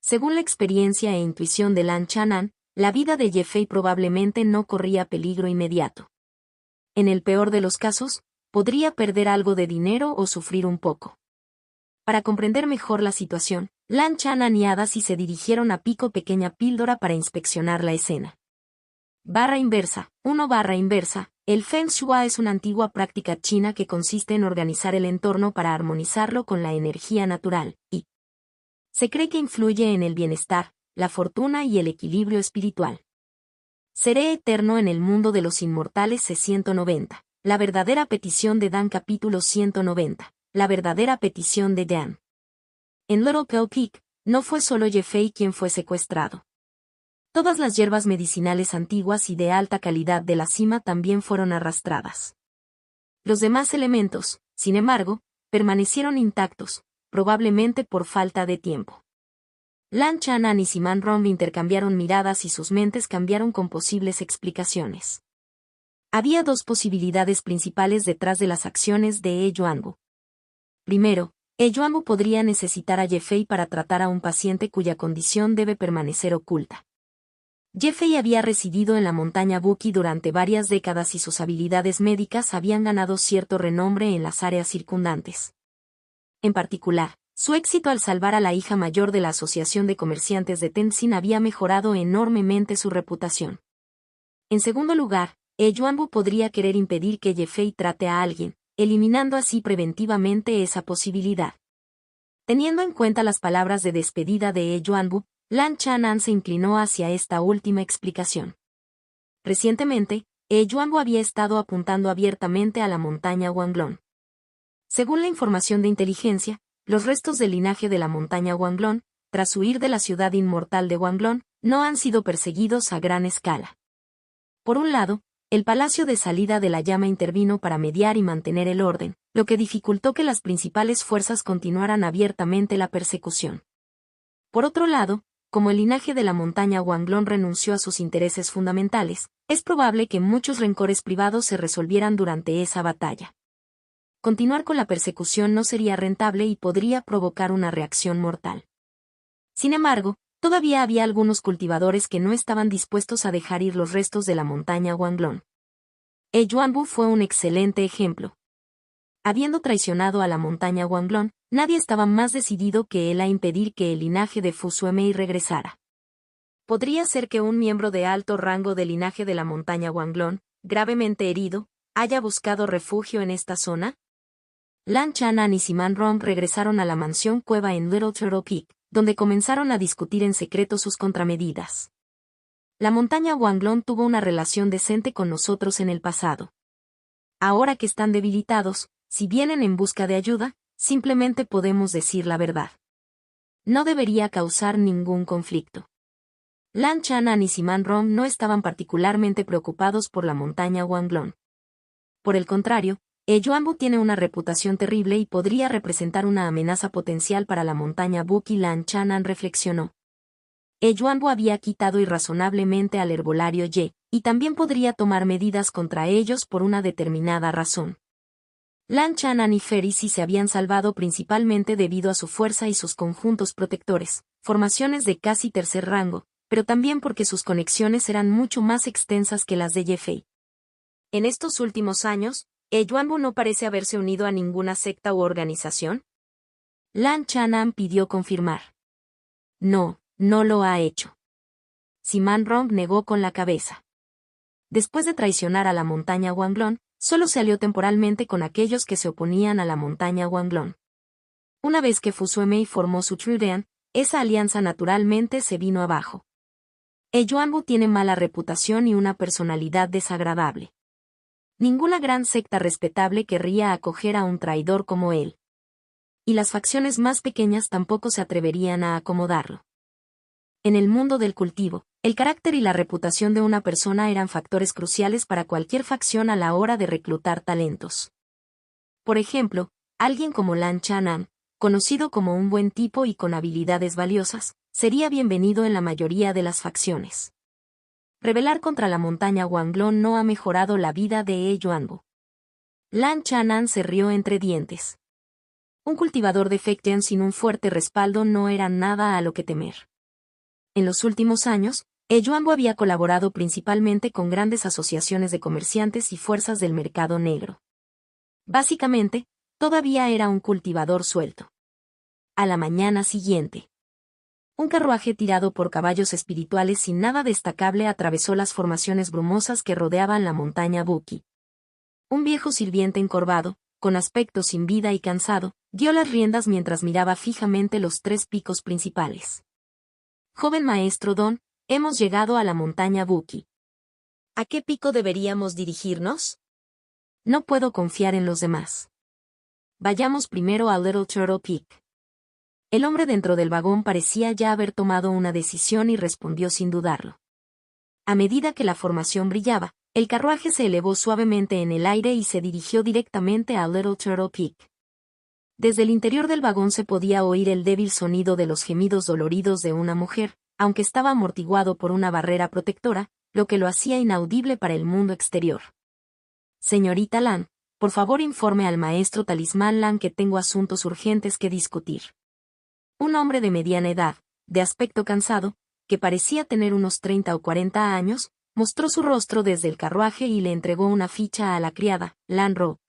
Según la experiencia e intuición de Lan Chanan, la vida de Ye Fei probablemente no corría peligro inmediato. En el peor de los casos, podría perder algo de dinero o sufrir un poco. Para comprender mejor la situación, Lan Chanan y Adachi se dirigieron a Pico Pequeña Píldora para inspeccionar la escena. Barra inversa. 1 barra inversa. El Feng Shui es una antigua práctica china que consiste en organizar el entorno para armonizarlo con la energía natural, y se cree que influye en el bienestar, la fortuna y el equilibrio espiritual. Seré eterno en el mundo de los inmortales C-190. La verdadera petición de Dan capítulo 190. La verdadera petición de Dan. En Little Pale Peak, no fue solo Ye Fei quien fue secuestrado. Todas las hierbas medicinales antiguas y de alta calidad de la cima también fueron arrastradas. Los demás elementos, sin embargo, permanecieron intactos, probablemente por falta de tiempo. Lan Chanan y Siman Romb intercambiaron miradas y sus mentes cambiaron con posibles explicaciones. Había dos posibilidades principales detrás de las acciones de Yuanbu. Primero, Yuanbu podría necesitar a Ye Fei para tratar a un paciente cuya condición debe permanecer oculta. Ye Fei había residido en la montaña Buki durante varias décadas y sus habilidades médicas habían ganado cierto renombre en las áreas circundantes. En particular, su éxito al salvar a la hija mayor de la Asociación de Comerciantes de Tenzin había mejorado enormemente su reputación. En segundo lugar, Yuanbu podría querer impedir que Ye Fei trate a alguien, eliminando así preventivamente esa posibilidad. Teniendo en cuenta las palabras de despedida de Yuanbu, Lan Chanan se inclinó hacia esta última explicación. Recientemente, Yuanbu había estado apuntando abiertamente a la montaña Wanglong. Según la información de inteligencia, los restos del linaje de la montaña Wanglong, tras huir de la ciudad inmortal de Wanglong, no han sido perseguidos a gran escala. Por un lado, el Palacio de Salida de la Llama intervino para mediar y mantener el orden, lo que dificultó que las principales fuerzas continuaran abiertamente la persecución. Por otro lado, como el linaje de la montaña Wanglong renunció a sus intereses fundamentales, es probable que muchos rencores privados se resolvieran durante esa batalla. Continuar con la persecución no sería rentable y podría provocar una reacción mortal. Sin embargo, todavía había algunos cultivadores que no estaban dispuestos a dejar ir los restos de la montaña Wanglong. Yuanbu fue un excelente ejemplo. Habiendo traicionado a la montaña Wanglong, nadie estaba más decidido que él a impedir que el linaje de Fu Suemei regresara. Podría ser que un miembro de alto rango del linaje de la montaña Wanglong, gravemente herido, haya buscado refugio en esta zona. Lan Chanan y Siman Romb regresaron a la mansión cueva en Little Turtle Peak, donde comenzaron a discutir en secreto sus contramedidas. La montaña Wanglong tuvo una relación decente con nosotros en el pasado. Ahora que están debilitados, si vienen en busca de ayuda, simplemente podemos decir la verdad. No debería causar ningún conflicto. Lan Chanan y Siman Romb no estaban particularmente preocupados por la montaña Wanglong. Por el contrario, Yuanbu tiene una reputación terrible y podría representar una amenaza potencial para la montaña Buki. Lan Chanan reflexionó. Yuanbu había quitado irrazonablemente al herbolario Ye, y también podría tomar medidas contra ellos por una determinada razón. Lan Chanan y Ferisi se habían salvado principalmente debido a su fuerza y sus conjuntos protectores, formaciones de casi tercer rango, pero también porque sus conexiones eran mucho más extensas que las de Ye Fei. En estos últimos años, ¿Yuanbu no parece haberse unido a ninguna secta u organización? Lan Chanan pidió confirmar. No, no lo ha hecho. Siman Romb negó con la cabeza. Después de traicionar a la montaña Wanglong, solo se alió temporalmente con aquellos que se oponían a la montaña Wanglong. Una vez que Fu Suemei formó su Trudean, esa alianza naturalmente se vino abajo. Yuanbu tiene mala reputación y una personalidad desagradable. Ninguna gran secta respetable querría acoger a un traidor como él. Y las facciones más pequeñas tampoco se atreverían a acomodarlo. En el mundo del cultivo, el carácter y la reputación de una persona eran factores cruciales para cualquier facción a la hora de reclutar talentos. Por ejemplo, alguien como Lan Chanan, conocido como un buen tipo y con habilidades valiosas, sería bienvenido en la mayoría de las facciones. Rebelar contra la montaña Wanglong no ha mejorado la vida de Yuanbu. Lan Chanan se rió entre dientes. Un cultivador de Fektian sin un fuerte respaldo no era nada a lo que temer. En los últimos años, Yuanbo había colaborado principalmente con grandes asociaciones de comerciantes y fuerzas del mercado negro. Básicamente, todavía era un cultivador suelto. A la mañana siguiente, un carruaje tirado por caballos espirituales sin nada destacable atravesó las formaciones brumosas que rodeaban la montaña Buki. Un viejo sirviente encorvado, con aspecto sin vida y cansado, dio las riendas mientras miraba fijamente los 3 picos principales. Joven maestro Don, hemos llegado a la montaña Buki. ¿A qué pico deberíamos dirigirnos? No puedo confiar en los demás. Vayamos primero a Little Turtle Peak. El hombre dentro del vagón parecía ya haber tomado una decisión y respondió sin dudarlo. A medida que la formación brillaba, el carruaje se elevó suavemente en el aire y se dirigió directamente a Little Turtle Peak. Desde el interior del vagón se podía oír el débil sonido de los gemidos doloridos de una mujer, aunque estaba amortiguado por una barrera protectora, lo que lo hacía inaudible para el mundo exterior. Señorita Lan, por favor informe al maestro Talismán Lan que tengo asuntos urgentes que discutir. Un hombre de mediana edad, de aspecto cansado, que parecía tener unos 30 o 40 años, mostró su rostro desde el carruaje y le entregó una ficha a la criada, Lan Ro.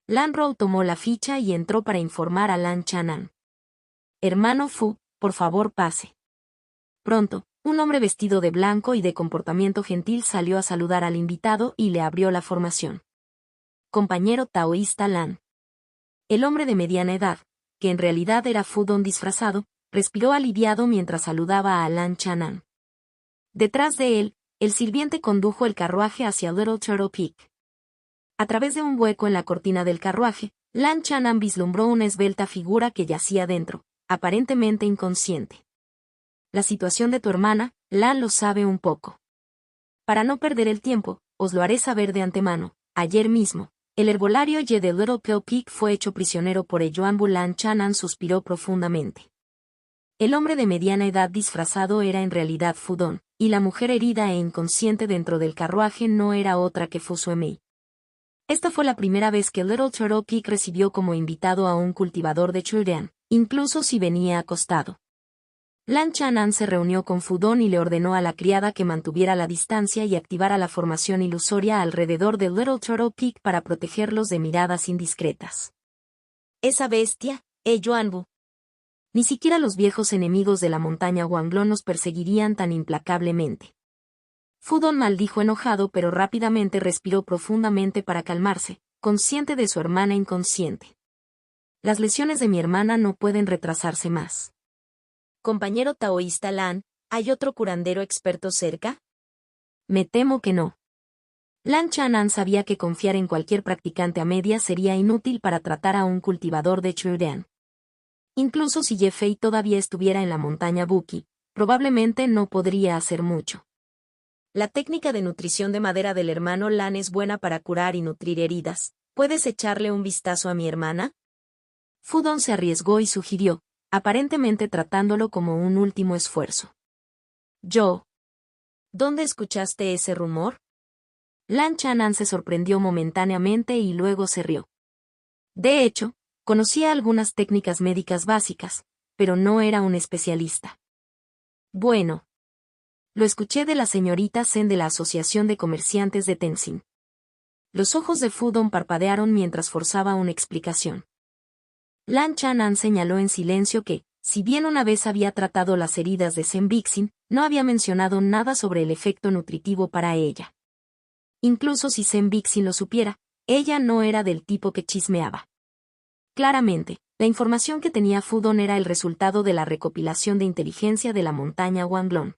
Lan Ro tomó la ficha y entró para informar a Lan Chanan. Hermano Fu, por favor pase. Pronto, un hombre vestido de blanco y de comportamiento gentil salió a saludar al invitado y le abrió la formación. Compañero taoísta Lan. El hombre de mediana edad, que en realidad era Fu Don disfrazado, respiró aliviado mientras saludaba a Lan Chanan. Detrás de él, el sirviente condujo el carruaje hacia Little Turtle Peak. A través de un hueco en la cortina del carruaje, Lan Chanan vislumbró una esbelta figura que yacía dentro, aparentemente inconsciente. La situación de tu hermana, Lan lo sabe un poco. Para no perder el tiempo, os lo haré saber de antemano. Ayer mismo, el herbolario Ye de Little Turtle Peak fue hecho prisionero por Yuanbu. Lan Chanan suspiró profundamente. El hombre de mediana edad disfrazado era en realidad Fu Don, y la mujer herida e inconsciente dentro del carruaje no era otra que Fu Suemei. Esta fue la primera vez que Little Turtle Peak recibió como invitado a un cultivador de Chulian, incluso si venía acostado. Lan Chanan se reunió con Fu Don y le ordenó a la criada que mantuviera la distancia y activara la formación ilusoria alrededor de Little Turtle Peak para protegerlos de miradas indiscretas. Esa bestia, Yuanbu. Ni siquiera los viejos enemigos de la montaña Wanglong nos perseguirían tan implacablemente. Fu Don maldijo enojado pero rápidamente respiró profundamente para calmarse, consciente de su hermana inconsciente. Las lesiones de mi hermana no pueden retrasarse más. Compañero taoísta Lan, ¿hay otro curandero experto cerca? Me temo que no. Lan Chanan sabía que confiar en cualquier practicante a medias sería inútil para tratar a un cultivador de Chulian. Incluso si Ye Fei todavía estuviera en la montaña Buki, probablemente no podría hacer mucho. La técnica de nutrición de madera del hermano Lan es buena para curar y nutrir heridas. ¿Puedes echarle un vistazo a mi hermana? Fu Don se arriesgó y sugirió, aparentemente tratándolo como un último esfuerzo. ¿Dónde escuchaste ese rumor? Lan Chanan se sorprendió momentáneamente y luego se rió. De hecho, conocía algunas técnicas médicas básicas, pero no era un especialista. Bueno. Lo escuché de la señorita Zen de la Asociación de Comerciantes de Tenzin. Los ojos de Fu Don parpadearon mientras forzaba una explicación. Lan Chanan señaló en silencio que, si bien una vez había tratado las heridas de Zen Bixin, no había mencionado nada sobre el efecto nutritivo para ella. Incluso si Zen Bixin lo supiera, ella no era del tipo que chismeaba. Claramente, la información que tenía Fu Don era el resultado de la recopilación de inteligencia de la montaña Wanglong.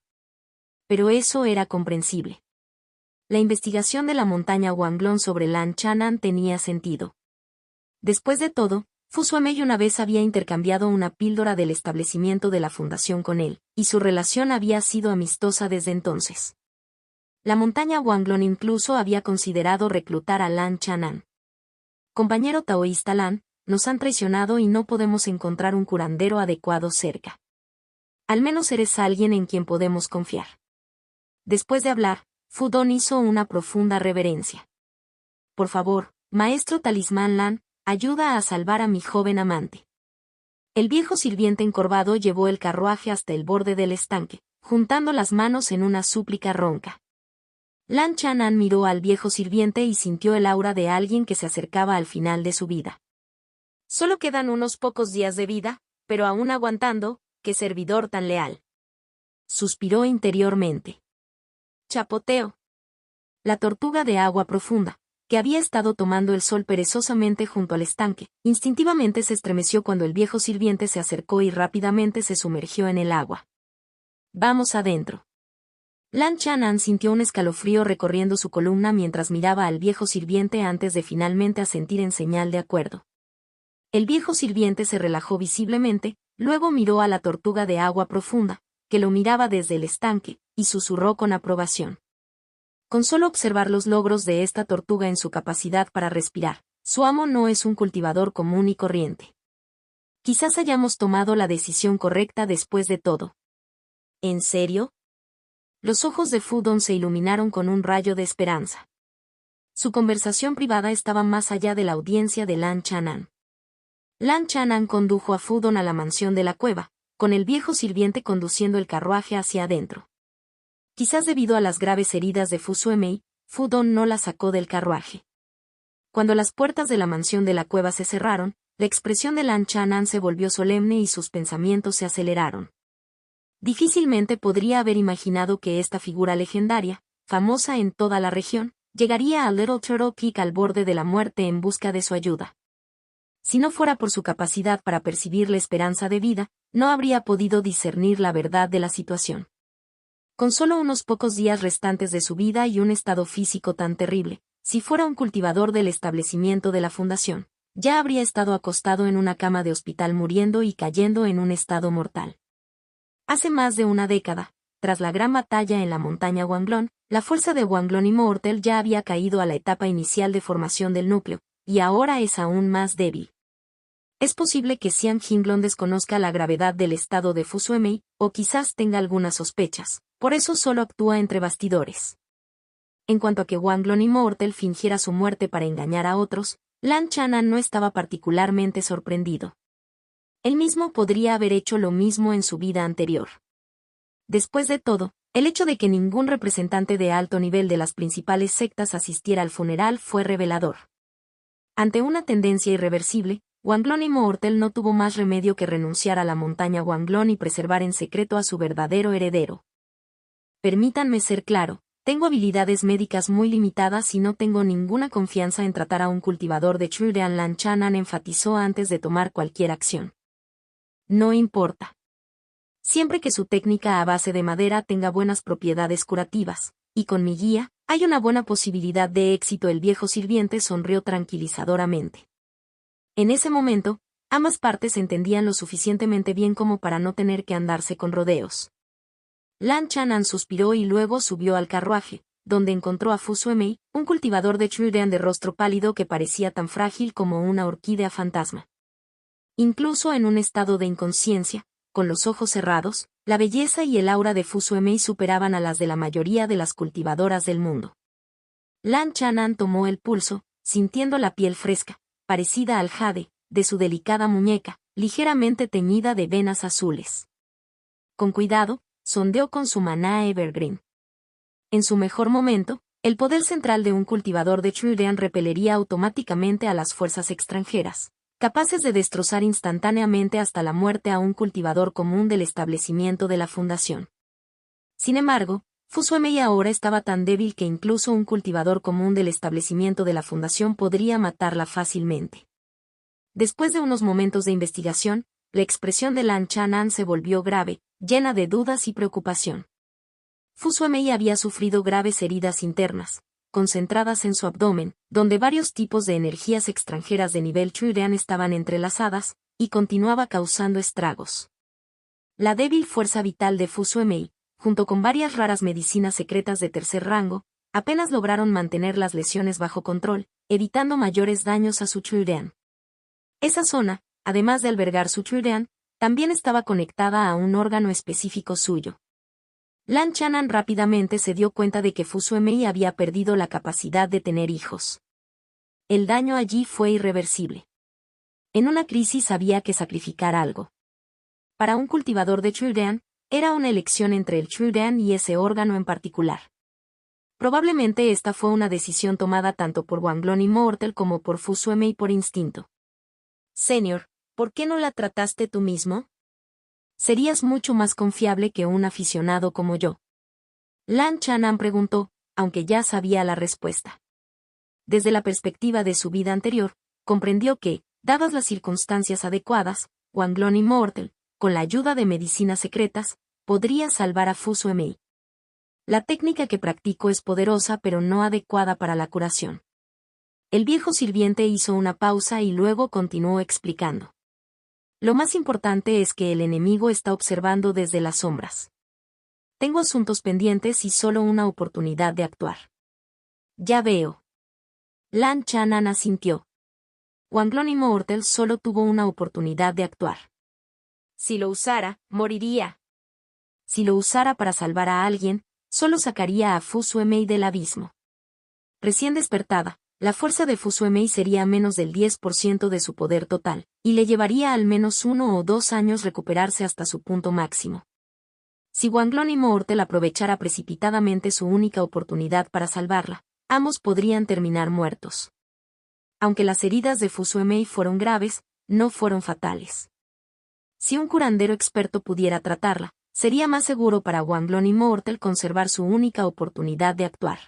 Pero eso era comprensible. La investigación de la montaña Wanglong sobre Lan Chanan tenía sentido. Después de todo, Fu Suemei una vez había intercambiado una píldora del establecimiento de la fundación con él, y su relación había sido amistosa desde entonces. La montaña Wanglong incluso había considerado reclutar a Lan Chanan. Compañero taoísta Lan, nos han traicionado y no podemos encontrar un curandero adecuado cerca. Al menos eres alguien en quien podemos confiar. Después de hablar, Fu Don hizo una profunda reverencia. Por favor, Maestro Talismán Lan, ayuda a salvar a mi joven amante. El viejo sirviente encorvado llevó el carruaje hasta el borde del estanque, juntando las manos en una súplica ronca. Lan Chanan miró al viejo sirviente y sintió el aura de alguien que se acercaba al final de su vida. Solo quedan unos pocos días de vida, pero aún aguantando, qué servidor tan leal. Suspiró interiormente. Chapoteo. La tortuga de agua profunda, que había estado tomando el sol perezosamente junto al estanque, instintivamente se estremeció cuando el viejo sirviente se acercó y rápidamente se sumergió en el agua. Vamos adentro. Lan Chanan sintió un escalofrío recorriendo su columna mientras miraba al viejo sirviente antes de finalmente asentir en señal de acuerdo. El viejo sirviente se relajó visiblemente, luego miró a la tortuga de agua profunda, que lo miraba desde el estanque, y susurró con aprobación. Con solo observar los logros de esta tortuga en su capacidad para respirar, su amo no es un cultivador común y corriente. Quizás hayamos tomado la decisión correcta después de todo. ¿En serio? Los ojos de Fu Dong se iluminaron con un rayo de esperanza. Su conversación privada estaba más allá de la audiencia de Lan Chanan. Lan Chanan condujo a Fu Dong a la mansión de la cueva, con el viejo sirviente conduciendo el carruaje hacia adentro. Quizás debido a las graves heridas de Fu Suemei, Fu Dong no la sacó del carruaje. Cuando las puertas de la mansión de la cueva se cerraron, la expresión de Lan Chanan se volvió solemne y sus pensamientos se aceleraron. Difícilmente podría haber imaginado que esta figura legendaria, famosa en toda la región, llegaría a Little Turtle Peak al borde de la muerte en busca de su ayuda. Si no fuera por su capacidad para percibir la esperanza de vida, no habría podido discernir la verdad de la situación. Con solo unos pocos días restantes de su vida y un estado físico tan terrible, si fuera un cultivador del establecimiento de la fundación, ya habría estado acostado en una cama de hospital muriendo y cayendo en un estado mortal. Hace más de una década, tras la gran batalla en la montaña Wanglong, la fuerza de Wanglong Immortal ya había caído a la etapa inicial de formación del núcleo, y ahora es aún más débil. Es posible que Xiang Jinglong desconozca la gravedad del estado de Fu Suemei, o quizás tenga algunas sospechas, por eso solo actúa entre bastidores. En cuanto a que Wanglong Immortal fingiera su muerte para engañar a otros, Lan Chanan no estaba particularmente sorprendido. Él mismo podría haber hecho lo mismo en su vida anterior. Después de todo, el hecho de que ningún representante de alto nivel de las principales sectas asistiera al funeral fue revelador. Ante una tendencia irreversible, Wanglong Immortal no tuvo más remedio que renunciar a la montaña Wanglong y preservar en secreto a su verdadero heredero. Permítanme ser claro, tengo habilidades médicas muy limitadas y no tengo ninguna confianza en tratar a un cultivador de Chudean. Lan Chanan enfatizó antes de tomar cualquier acción. No importa. Siempre que su técnica a base de madera tenga buenas propiedades curativas, y con mi guía, hay una buena posibilidad de éxito. El viejo sirviente sonrió tranquilizadoramente. En ese momento, ambas partes se entendían lo suficientemente bien como para no tener que andarse con rodeos. Lan Chanan suspiró y luego subió al carruaje, donde encontró a Fu Suemei, un cultivador de Chudean de rostro pálido que parecía tan frágil como una orquídea fantasma. Incluso en un estado de inconsciencia, con los ojos cerrados, la belleza y el aura de Fu Suemei superaban a las de la mayoría de las cultivadoras del mundo. Lan Chanan tomó el pulso, sintiendo la piel fresca, parecida al jade, de su delicada muñeca, ligeramente teñida de venas azules. Con cuidado, sondeó con su maná Evergreen. En su mejor momento, el poder central de un cultivador de Chudean repelería automáticamente a las fuerzas extranjeras, capaces de destrozar instantáneamente hasta la muerte a un cultivador común del establecimiento de la fundación. Sin embargo, Fu Suemei ahora estaba tan débil que incluso un cultivador común del establecimiento de la fundación podría matarla fácilmente. Después de unos momentos de investigación, la expresión de Lan Chanan se volvió grave, llena de dudas y preocupación. Fu Suemei había sufrido graves heridas internas, concentradas en su abdomen, donde varios tipos de energías extranjeras de nivel Chudean estaban entrelazadas, y continuaba causando estragos. La débil fuerza vital de Fu Suemei, junto con varias raras medicinas secretas de tercer rango, apenas lograron mantener las lesiones bajo control, evitando mayores daños a su Chudean. Esa zona, además de albergar su Chudean, también estaba conectada a un órgano específico suyo. Lan Chanan rápidamente se dio cuenta de que Fu Suemei había perdido la capacidad de tener hijos. el daño allí fue irreversible. En una crisis había que sacrificar algo. Para un cultivador de Truden, era una elección entre el Truden y ese órgano en particular. Probablemente esta fue una decisión tomada tanto por Wanglon Immortal como por Fu Suemei por instinto. Señor, ¿por qué no la trataste tú mismo? Serías mucho más confiable que un aficionado como yo. Lan Chanan preguntó, aunque ya sabía la respuesta. Desde la perspectiva de su vida anterior, comprendió que, dadas las circunstancias adecuadas, Wanglon Immortal, con la ayuda de medicinas secretas, podría salvar a Fu Suemei. La técnica que practico es poderosa pero no adecuada para la curación. El viejo sirviente hizo una pausa y luego continuó explicando. Lo más importante es que el enemigo está observando desde las sombras. Tengo asuntos pendientes y solo una oportunidad de actuar. Ya veo. Lan Chanan asintió. Wanglon Immortal solo tuvo una oportunidad de actuar. Si lo usara, moriría. Si lo usara para salvar a alguien, solo sacaría a Fu Suemei del abismo. Recién despertada, la fuerza de Fu Suemei sería menos del 10% de su poder total, y le llevaría al menos 1 o 2 años recuperarse hasta su punto máximo. Si Wanglon Immortal aprovechara precipitadamente su única oportunidad para salvarla, ambos podrían terminar muertos. Aunque las heridas de Fu Suemei fueron graves, no fueron fatales. Si un curandero experto pudiera tratarla, sería más seguro para Wanglon Immortal conservar su única oportunidad de actuar.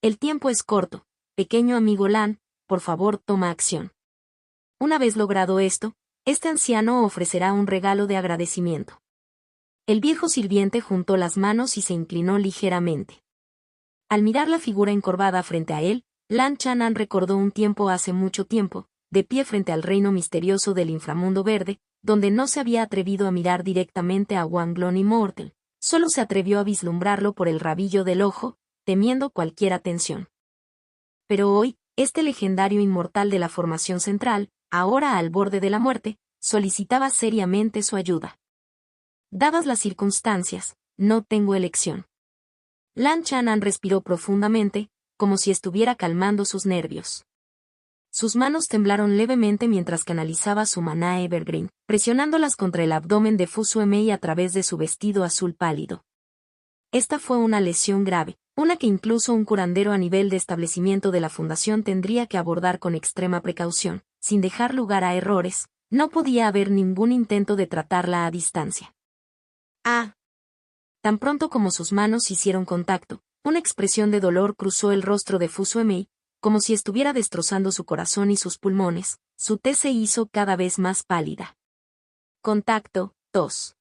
El tiempo es corto, pequeño amigo Lan, por favor toma acción. Una vez logrado esto, este anciano ofrecerá un regalo de agradecimiento. El viejo sirviente juntó las manos y se inclinó ligeramente. Al mirar la figura encorvada frente a él, Lan Chanan recordó un tiempo hace mucho tiempo, de pie frente al reino misterioso del inframundo verde, donde no se había atrevido a mirar directamente a Wanglon Immortal, solo se atrevió a vislumbrarlo por el rabillo del ojo, temiendo cualquier atención. Pero hoy, este legendario inmortal de la formación central, ahora al borde de la muerte, solicitaba seriamente su ayuda. Dadas las circunstancias, no tengo elección. Lan Chanan respiró profundamente, como si estuviera calmando sus nervios. Sus manos temblaron levemente mientras canalizaba su maná Evergreen, presionándolas contra el abdomen de Fu Suemei a través de su vestido azul pálido. Esta fue una lesión grave, una que incluso un curandero a nivel de establecimiento de la fundación tendría que abordar con extrema precaución, sin dejar lugar a errores. No podía haber ningún intento de tratarla a distancia. Ah. Tan pronto como sus manos hicieron contacto, una expresión de dolor cruzó el rostro de Fu Suemei, como si estuviera destrozando su corazón y sus pulmones. Su tez se hizo cada vez más pálida. Contacto, tos.